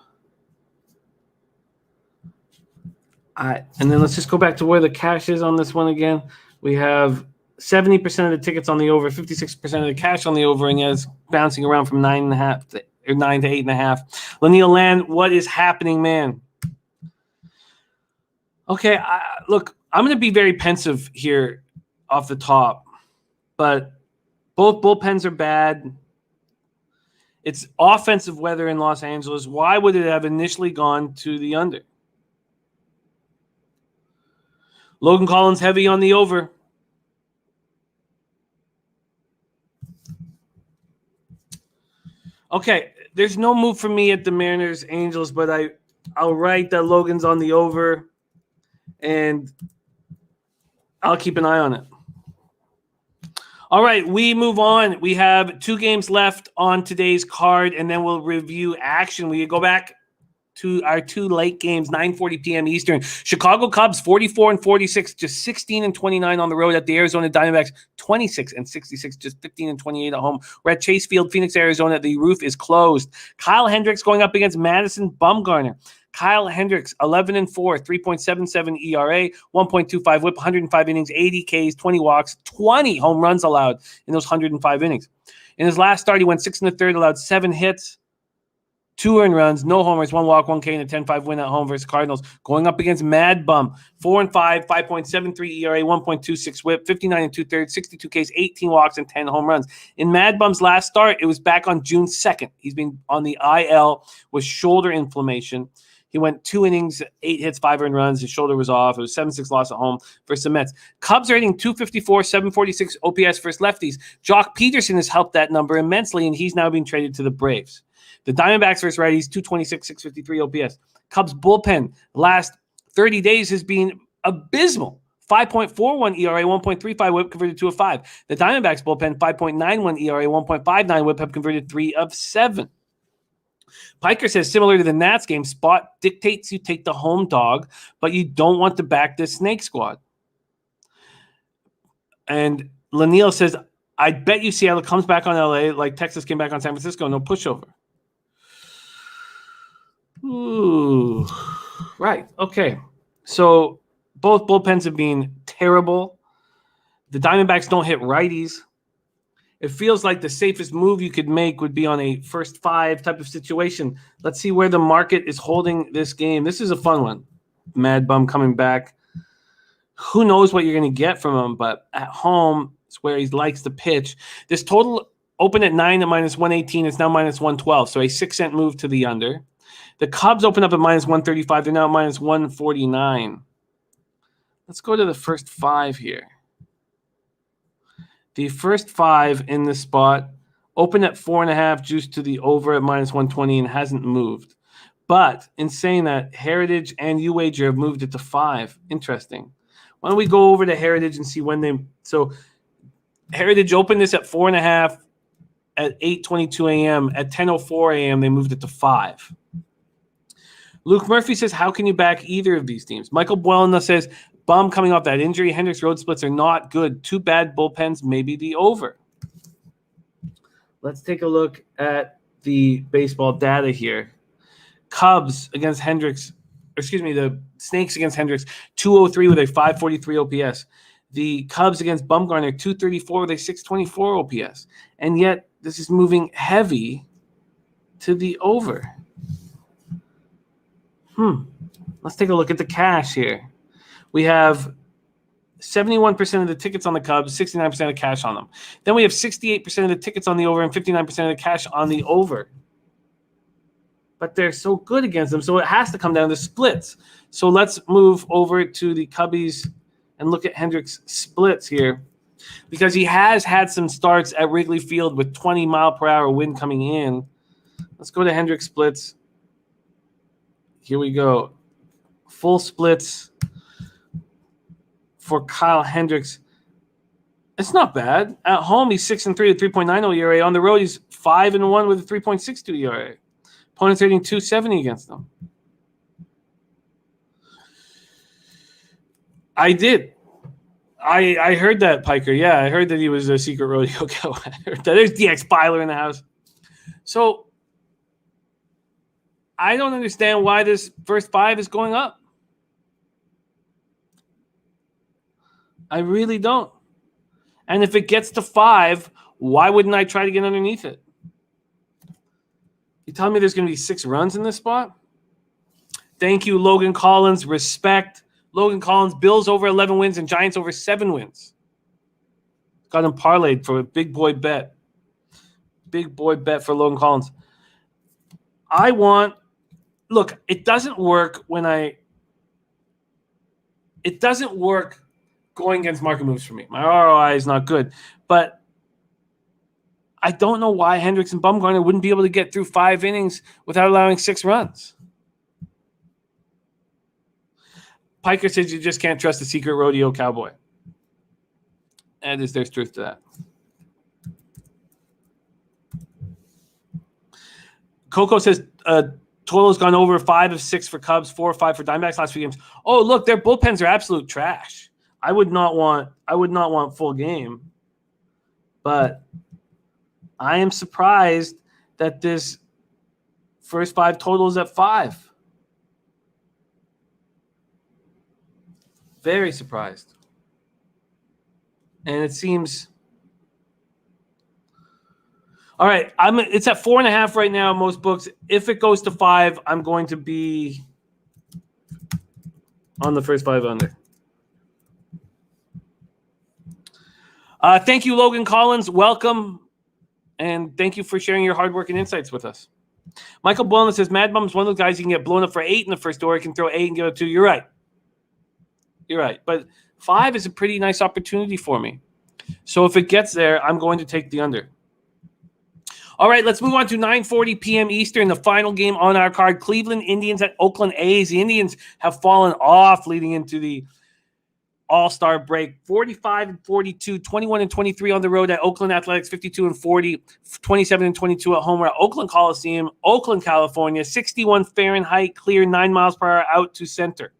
And then let's just go back to where the cash is on this one again. We have 70% of the tickets on the over, 56% of the cash on the over, and yeah, it's bouncing around from 9.5 to 9 to 8.5. Lanil Land, what is happening, man? Okay, look, I'm going to be very pensive here off the top, but both bullpens are bad. It's offensive weather in Los Angeles. Why would it have initially gone to the under? Logan Collins heavy on the over. Okay, there's no move for me at the Mariners Angels, but I'll write that Logan's on the over, and I'll keep an eye on it. All right, we move on. We have 2 games left on today's card, and then we'll review action. We go back to our 2 late games, 9:40 p.m. Eastern. Chicago Cubs 44-46, just 16-29 on the road at the Arizona Diamondbacks, 26-66, just 15-28 at home. We're at Chase Field, Phoenix, Arizona. The roof is closed. Kyle Hendricks going up against Madison Bumgarner. Kyle Hendricks, 11-4, 3.77 ERA, 1.25 WHIP, 105 innings, 80 Ks, 20 walks, 20 home runs allowed in those 105 innings. In his last start, he went 6 1/3, allowed 7 hits, 2 earned runs, no homers, 1 walk, 1 K, and a 10-5 win at home versus Cardinals. Going up against Mad Bum, 4-5, 5.73 ERA, 1.26 WHIP, 59 2/3, 62 Ks, 18 walks, and 10 home runs. In Mad Bum's last start, it was back on June 2nd. He's been on the IL with shoulder inflammation. He went 2 innings, 8 hits, 5 earned runs. His shoulder was off. It was 7-6 loss at home versus the Mets. Cubs are hitting .254, 746 OPS versus lefties. Jock Peterson has helped that number immensely, and he's now being traded to the Braves. The Diamondbacks versus righties, .226, 653 OPS. Cubs bullpen last 30 days has been abysmal. 5.41 ERA, 1.35 WHIP converted 2 of 5. The Diamondbacks bullpen, 5.91 ERA, 1.59 WHIP have converted 3 of 7. Piker says, similar to the Nats game, spot dictates you take the home dog, but you don't want to back this snake squad. And Laniel says, I bet you Seattle comes back on LA like Texas came back on San Francisco. No pushover. Ooh. Right. Okay. So both bullpens have been terrible. The Diamondbacks don't hit righties. It feels like the safest move you could make would be on a first 5 type of situation. Let's see where the market is holding this game. This is a fun one. Mad Bum coming back. Who knows what you're going to get from him, but at home is where he likes to pitch. This total opened at 9 at -118. It's now -112, so a 6-cent move to the under. The Cubs open up at -135. They're now at -149. Let's go to the first 5 here. The first 5 in this spot open at 4.5, juiced to the over at -120 and hasn't moved. But in saying that, Heritage and UWager have moved it to 5. Interesting. Why don't we go over to Heritage and see when they – so Heritage opened this at 4.5 at 8:22 a.m. At 10:04 a.m., they moved it to 5. Luke Murphy says, how can you back either of these teams? Michael Buelna says, Bum coming off that injury. Hendricks road splits are not good. 2 bad bullpens, maybe the over. Let's take a look at the baseball data here. Cubs against Hendricks. The Snakes against Hendricks, 203 with a 543 OPS. The Cubs against Bumgarner, 234 with a 624 OPS. And yet, this is moving heavy to the over. Let's take a look at the cash here. We have 71% of the tickets on the Cubs, 69% of cash on them. Then we have 68% of the tickets on the over and 59% of the cash on the over. But they're so good against them, so it has to come down to splits. So let's move over to the Cubbies and look at Hendricks' splits here, because he has had some starts at Wrigley Field with 20-mile-per-hour wind coming in. Let's go to Hendricks' splits. Here we go. Full splits for Kyle Hendricks. It's not bad. At home, he's 6-3 with 3.90 ERA. On the road, he's 5-1 with a 3.62 ERA. Opponents rating 270 against them. I did. I heard that, Piker. Yeah, I heard that he was a secret rodeo cow. I heard that. There's DX Byler in the house. So I don't understand why this first 5 is going up. I really don't. And if it gets to 5, why wouldn't I try to get underneath it? You telling me there's going to be 6 runs in this spot? Thank you, Logan Collins. Respect. Logan Collins, Bills over 11 wins and Giants over 7 wins. Got him parlayed for a big boy bet. Big boy bet for Logan Collins. Look, it doesn't work it doesn't work going against market moves for me. My ROI is not good. But I don't know why Hendricks and Bumgarner wouldn't be able to get through 5 innings without allowing 6 runs. Piker says you just can't trust the secret rodeo cowboy. And there's truth to that. Coco says total's gone over 5 of 6 for Cubs, 4 or 5 for Diamondbacks last few games. Oh, look, their bullpens are absolute trash. I would not want full game. But I am surprised that this first 5 totals at 5. Very surprised. And it seems all right. It's at 4.5 right now, most books. If it goes to 5, I'm going to be on the first 5 under. Thank you, Logan Collins. Welcome. And thank you for sharing your hard work and insights with us. Michael Buelna says, Mad Bum's one of those guys you can get blown up for 8 in the first, or he can throw 8 and give it 2. You're right. But 5 is a pretty nice opportunity for me. So if it gets there, I'm going to take the under. All right, let's move on to 9:40 p.m. Eastern, the final game on our card. Cleveland Indians at Oakland A's. The Indians have fallen off leading into the All Star break. 45-42, 21-23 on the road at Oakland Athletics, 52-40, 27-22 at home. We're at Oakland Coliseum, Oakland, California. 61 Fahrenheit, clear, 9 miles per hour out to center.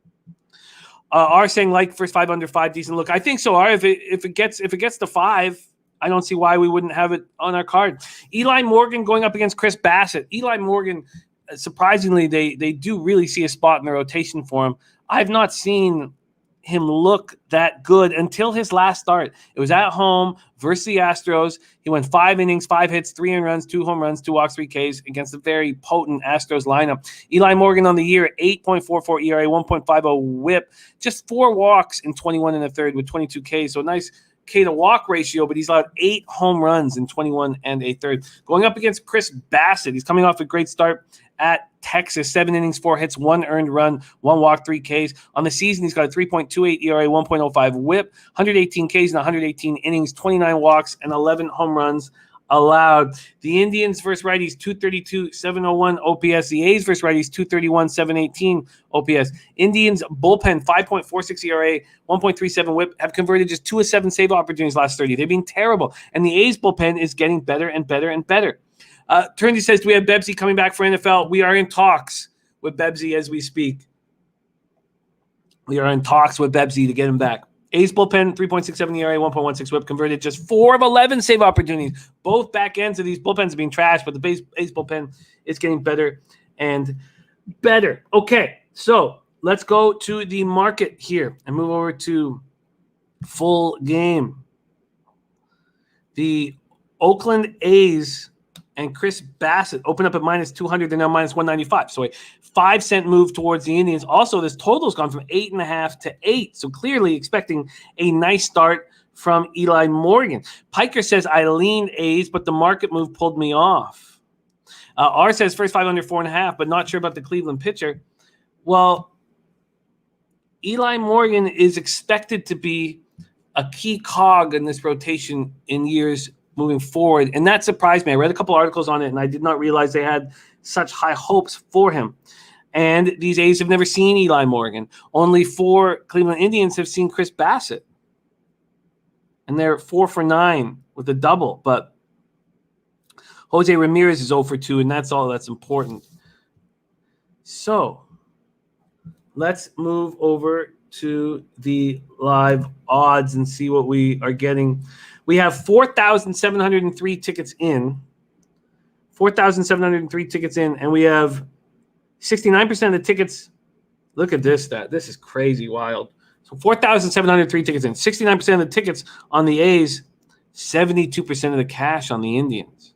R saying like first 5 under 5, decent look. I think so. R, if it gets to 5, I don't see why we wouldn't have it on our card. Eli Morgan going up against Chris Bassett. Eli Morgan, surprisingly, they do really see a spot in the rotation for him. I've not seen him look that good until his last start. It was at home versus the Astros. He went 5 innings, 5 hits, 3 earned runs, 2 home runs, 2 walks, 3 Ks against a very potent Astros lineup. Eli Morgan on the year, 8.44 ERA, 1.50 whip, just 4 walks in 21 and a third with 22 Ks. So nice K to walk ratio, but he's allowed 8 home runs in 21 and a third. Going up against Chris Bassett. He's coming off a great start at Texas, 7 innings, 4 hits, 1 earned run, 1 walk, 3 Ks. On the season, he's got a 3.28 ERA, 1.05 whip, 118 Ks in 118 innings, 29 walks, and 11 home runs allowed. The Indians versus righties, 232, 701 OPS. The A's versus righties, 231, 718 OPS. Indians bullpen, 5.46 ERA, 1.37 whip, have converted just 2 of 7 save opportunities last 30. They've been terrible. And the A's bullpen is getting better and better and better. Turndy says, do we have Bebsy coming back for NFL? We are in talks with Bebsy as we speak. We are in talks with Bebsy to get him back. A's bullpen, 3.67 ERA, 1.16 whip, converted just 4 of 11 save opportunities. Both back ends of these bullpens are being trashed, but the A's bullpen is getting better and better. Okay, so let's go to the market here and move over to full game. The Oakland A's and Chris Bassett open up at minus 200. They're now minus 195. So a 5-cent move towards the Indians. Also, this total's gone from 8.5 to 8. So clearly expecting a nice start from Eli Morgan. Piker says, I leaned A's, but the market move pulled me off. R says first 5 under 4.5, but not sure about the Cleveland pitcher. Well, Eli Morgan is expected to be a key cog in this rotation in years moving forward, and that surprised me. I read a couple articles on it, and I did not realize they had such high hopes for him. And these A's have never seen Eli Morgan. Only 4 Cleveland Indians have seen Chris Bassett, and they're 4 for 9 with a double. But Jose Ramirez is 0 for 2, and that's all that's important. So let's move over to the live odds and see what we are getting. We have 4,703 tickets in. 4,703 tickets in, and we have 69% of the tickets. Look at this stat. This is crazy wild. So 4,703 tickets in. 69% of the tickets on the A's, 72% of the cash on the Indians.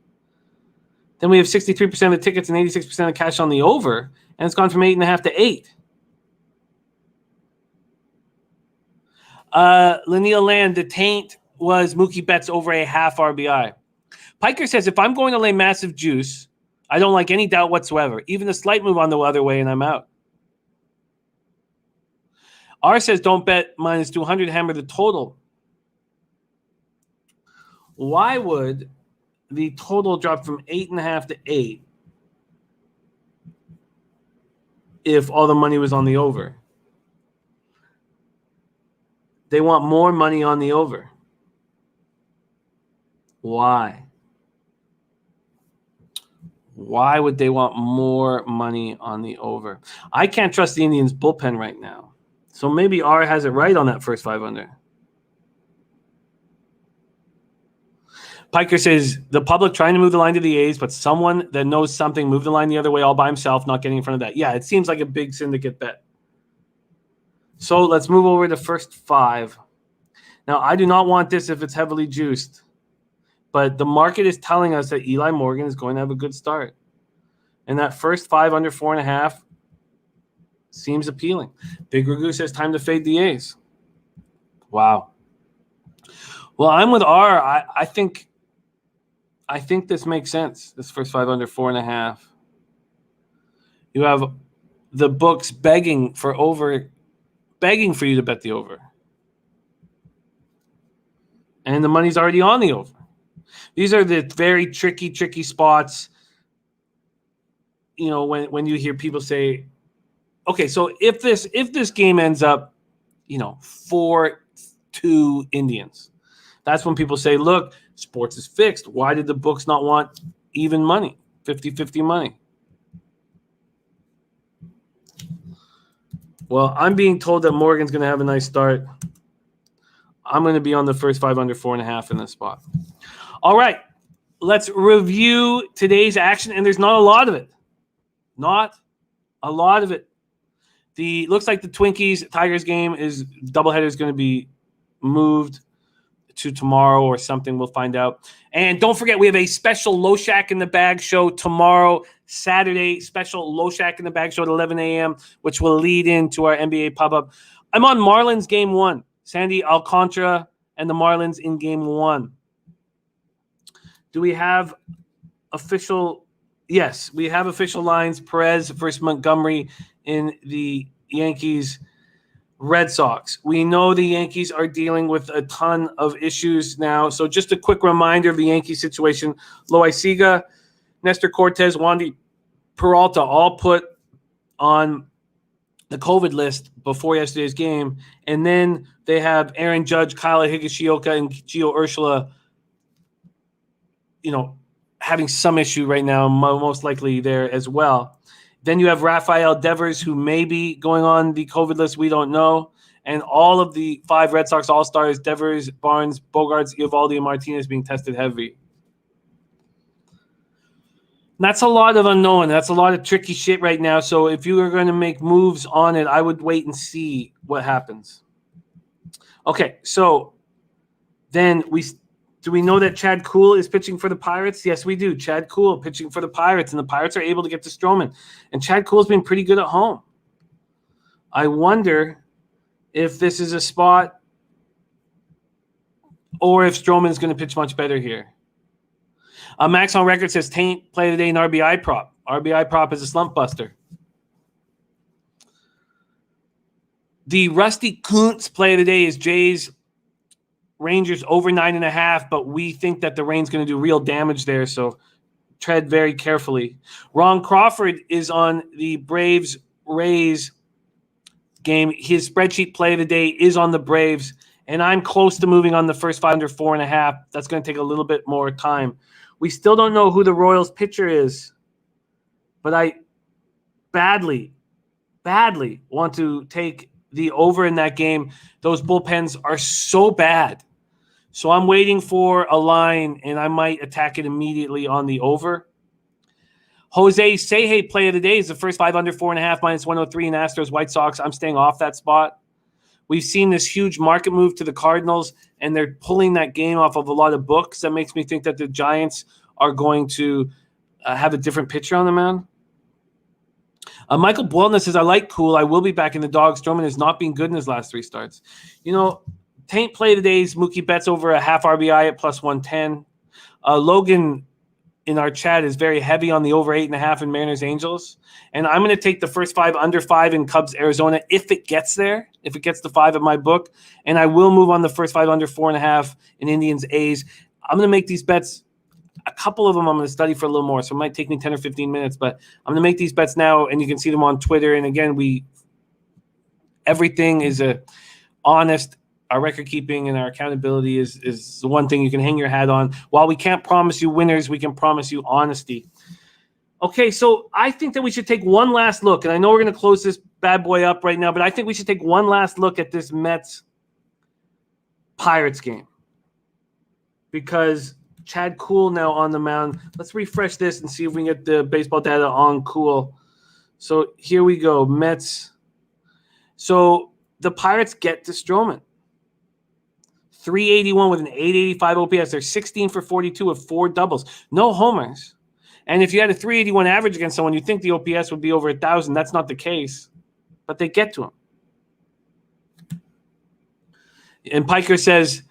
Then we have 63% of the tickets and 86% of the cash on the over, and it's gone from 8.5 to 8. Lanil Land, the taint was Mookie Betts over a half RBI. Piker says, if I'm going to lay massive juice, I don't like any doubt whatsoever. Even a slight move on the other way, and I'm out. R says, don't bet minus 200, hammer the total. Why would the total drop from 8.5 to 8 if all the money was on the over? They want more money on the over. Why? Why would they want more money on the over? I can't trust the Indians' bullpen right now. So maybe R has it right on that first 5 under. Piker says, the public trying to move the line to the A's, but someone that knows something moved the line the other way all by himself, not getting in front of that. Yeah, it seems like a big syndicate bet. So let's move over to first 5. Now, I do not want this if it's heavily juiced. But the market is telling us that Eli Morgan is going to have a good start. And that first 5 under 4.5 seems appealing. Big Ragu says time to fade the A's. Wow. Well, I'm with R. I think this makes sense, this first 5 under 4.5. You have the books begging for you to bet the over. And the money's already on the over. These are the very tricky spots. You know, when you hear people say, okay, so if this game ends up, 4 2 Indians. That's when people say, look, sports is fixed. Why did the books not want even money, 50-50 money? Well, I'm being told that Morgan's going to have a nice start. I'm going to be on the first 5 under 4.5 in this spot. All right, let's review today's action, and there's not a lot of it. Not a lot of it. Looks like the Twinkies Tigers game doubleheader is going to be moved to tomorrow or something. We'll find out. And don't forget, we have a special Low Shack in the Bag show tomorrow, Saturday. Special Low Shack in the Bag show at 11 a.m., which will lead into our NBA pop-up. I'm on Marlins game 1. Sandy Alcantara and the Marlins in game 1. Do we have official? Yes, we have official lines. Perez versus Montgomery in the Yankees Red Sox. We know the Yankees are dealing with a ton of issues now. So just a quick reminder of the Yankee situation. Loaiziga, Nestor Cortez, Wandy Peralta all put on the COVID list before yesterday's game. And then they have Aaron Judge, Kyle Higashioka, and Gio Urshela, having some issue right now, most likely there as well. Then you have Rafael Devers, who may be going on the COVID list. We don't know. And all of the 5 Red Sox All-Stars, Devers, Barnes, Bogarts, Eovaldi, and Martinez being tested heavy. And that's a lot of unknown. That's a lot of tricky shit right now. So if you are going to make moves on it, I would wait and see what happens. Okay, so then do we know that Chad Kuhl is pitching for the Pirates? Yes, we do. Chad Kuhl pitching for the Pirates, and the Pirates are able to get to Stroman. And Chad Kuhl's been pretty good at home. I wonder if this is a spot or if Stroman is going to pitch much better here. Max on record says Taint play today in RBI prop. RBI prop is a slump buster. The Rusty Kuntz play today is Jays Rangers over 9.5, but we think that the rain's going to do real damage there, so tread very carefully. Ron Crawford is on the Braves-Rays game. His spreadsheet play of the day is on the Braves, and I'm close to moving on the first 5 under 4.5. That's going to take a little bit more time. We still don't know who the Royals pitcher is, but I badly want to take the over in that game. Those bullpens are so bad. So I'm waiting for a line, and I might attack it immediately on the over. Jose Seje play of the day is the first 5 under 4.5 minus 103 in Astros White Sox. I'm staying off that spot. We've seen this huge market move to the Cardinals, and they're pulling that game off of a lot of books. That makes me think that the Giants are going to have a different pitcher on the mound. Michael Buelna says, I like Kuhl. I will be back in the dog. Stroman has not been good in his last 3 starts. Taint play today's Mookie Betts over a half RBI at plus 110. Logan in our chat is very heavy on the over 8.5 in Mariners Angels. And I'm going to take the first 5 under 5 in Cubs Arizona if it gets there, if it gets to 5 at my book. And I will move on the first 5 under 4.5 in Indians A's. I'm going to make these bets. A couple of them I'm going to study for a little more, so it might take me 10 or 15 minutes, but I'm going to make these bets now, and you can see them on Twitter. And again, everything is honest. Our record keeping and our accountability is the one thing you can hang your hat on. While we can't promise you winners, we can promise you honesty. Okay, so I think that we should take one last look, and I know we're going to close this bad boy up right now, but I think we should take one last look at this Mets-Pirates game because Chad Kuhl now on the mound. Let's refresh this and see if we can get the baseball data on Kuhl. So here we go, Mets. So the Pirates get to Stroman. 381 with an 885 OPS. They're 16 for 42 with 4 doubles. No homers. And if you had a 381 average against someone, you'd think the OPS would be over 1,000. That's not the case. But they get to him. And Piker says,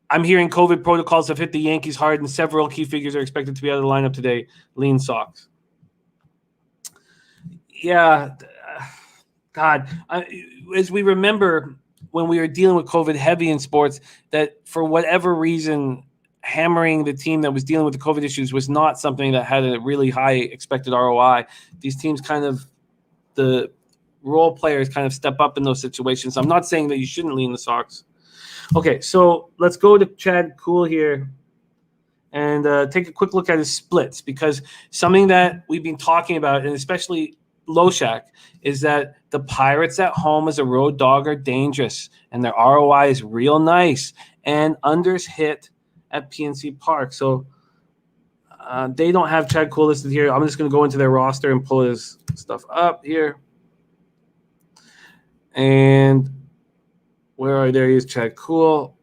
I'm hearing COVID protocols have hit the Yankees hard, and several key figures are expected to be out of the lineup today. Lean Sox. Yeah. God. As we remember, when we were dealing with COVID heavy in sports, that for whatever reason, hammering the team that was dealing with the COVID issues was not something that had a really high expected ROI. These teams the role players kind of step up in those situations. I'm not saying that you shouldn't lean the Sox. Okay, so let's go to Chad Kuhl here and take a quick look at his splits, because something that we've been talking about, and especially Loshak, is that the Pirates at home as a road dog are dangerous, and their ROI is real nice, and unders hit at PNC Park. So they don't have Chad Kuhl listed here. I'm just going to go into their roster and pull his stuff up here. And there he is, Chad Kuhl,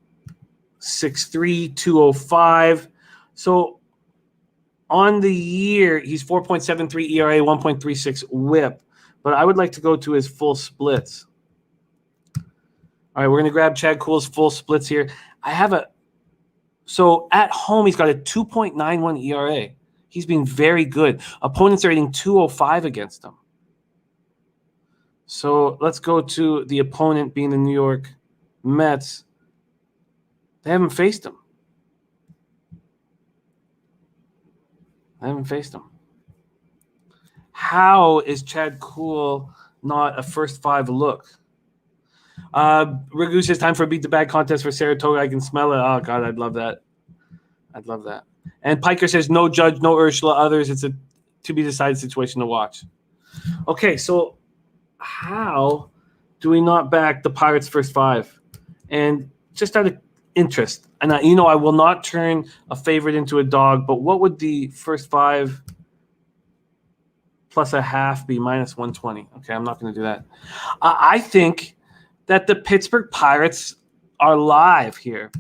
6'3", 205. So on the year, he's 4.73 ERA, 1.36 WHIP. But I would like to go to his full splits. All right, we're going to grab Chad Kuhl's full splits here. So at home, he's got a 2.91 ERA. He's been very good. Opponents are hitting 205 against him. So let's go to the opponent being the New York Mets. They haven't faced him. How is Chad Kuhl not a first 5 look? Ragu says time for a beat the bag contest for Saratoga. I can smell it. Oh God, I'd love that. And Piker says no Judge, no Ursula, others. It's a to be decided situation to watch. Okay, so how do we not back the Pirates first 5? And just out of interest, and I will not turn a favorite into a dog, but what would the first 5 plus a half be? Minus 120. Okay, I'm not going to do that. I think that the Pittsburgh Pirates are live here.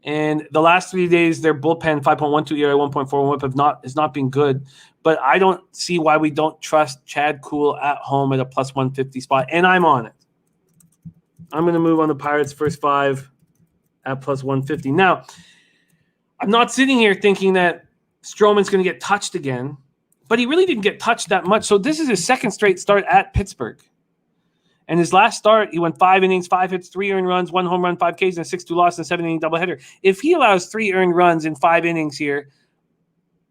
And the last 3 days, their bullpen, 5.12 ERA, 1.41 WHIP, has not been good. But I don't see why we don't trust Chad Kuhl at home at a plus 150 spot. And I'm on it. I'm going to move on the Pirates first 5 at plus 150. Now, I'm not sitting here thinking that Stroman's going to get touched again. But he really didn't get touched that much. So this is his second straight start at Pittsburgh. And his last start, he went 5 innings, 5 hits, 3 earned runs, 1 home run, 5 Ks, and a 6-2 loss in a 7-inning doubleheader. If he allows 3 earned runs in 5 innings here,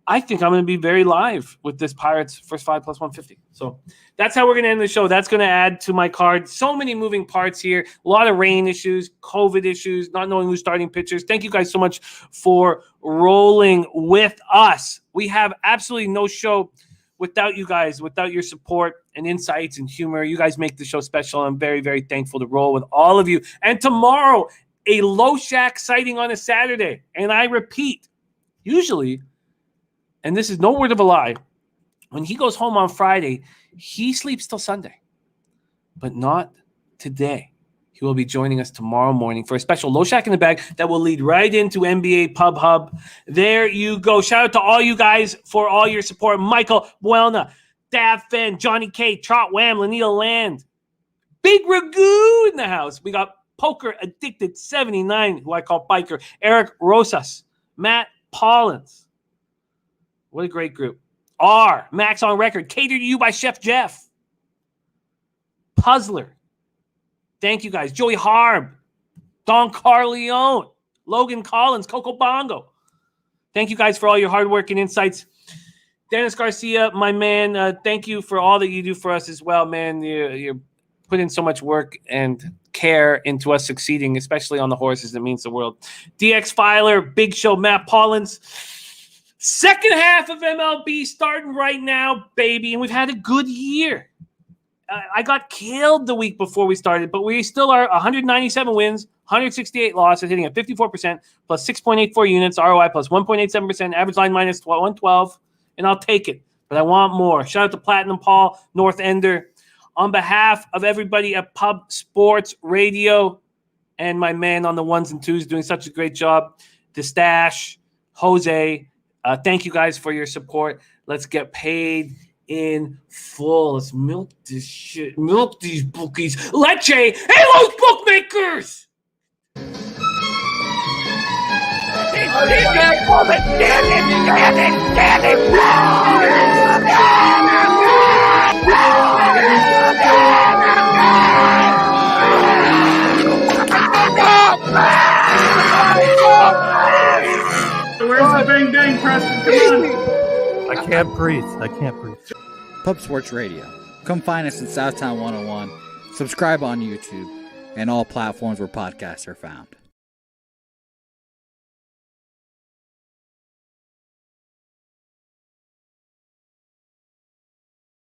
I think I'm going to be very live with this Pirates first 5 plus 150. So that's how we're going to end the show. That's going to add to my card. So many moving parts here. A lot of rain issues, COVID issues, not knowing who's starting pitchers. Thank you guys so much for rolling with us. We have absolutely no show without you guys, without your support and insights and humor. You guys make the show special. I'm very, very thankful to roll with all of you. And tomorrow, a Loshak sighting on a Saturday. And I repeat, usually, and this is no word of a lie, when he goes home on Friday, he sleeps till Sunday. But not today. He will be joining us tomorrow morning for a special Loshak in the Bag that will lead right into NBA Pub Hub. There you go. Shout out to all you guys for all your support. Michael Buelna, Dav Fenn, Johnny K, Trot Wham, Lanita Land, Big Ragu in the house. We got Poker Addicted 79, who I call Biker, Eric Rosas, Matt Paulins. What a great group. Max on Record, catered to you by Chef Jeff. Puzzler. Thank you, guys. Joey Harb, Don Carleone, Logan Collins, Coco Bongo. Thank you, guys, for all your hard work and insights. Dennis Garcia, my man, thank you for all that you do for us as well, man. You put in so much work and care into us succeeding, especially on the horses. It means the world. DX Filer, Big Show, Matt Paulins. Second half of MLB starting right now, baby, and we've had a good year. I got killed the week before we started, but we still are 197 wins, 168 losses, hitting at 54%, plus 6.84 units, ROI plus 1.87%, average line minus 112, and I'll take it. But I want more. Shout out to Platinum Paul, North Ender. On behalf of everybody at Pub Sports Radio and my man on the ones and twos doing such a great job, The Stash, Jose, thank you guys for your support. Let's get paid in full. Let's milk this shit. Milk these bookies. Leche. Hey, those bookmakers! Where's the bang bang, Preston? Come on. I can't breathe. Pub Sports Radio. Come find us in Southtown 101. Subscribe on YouTube and all platforms where podcasts are found.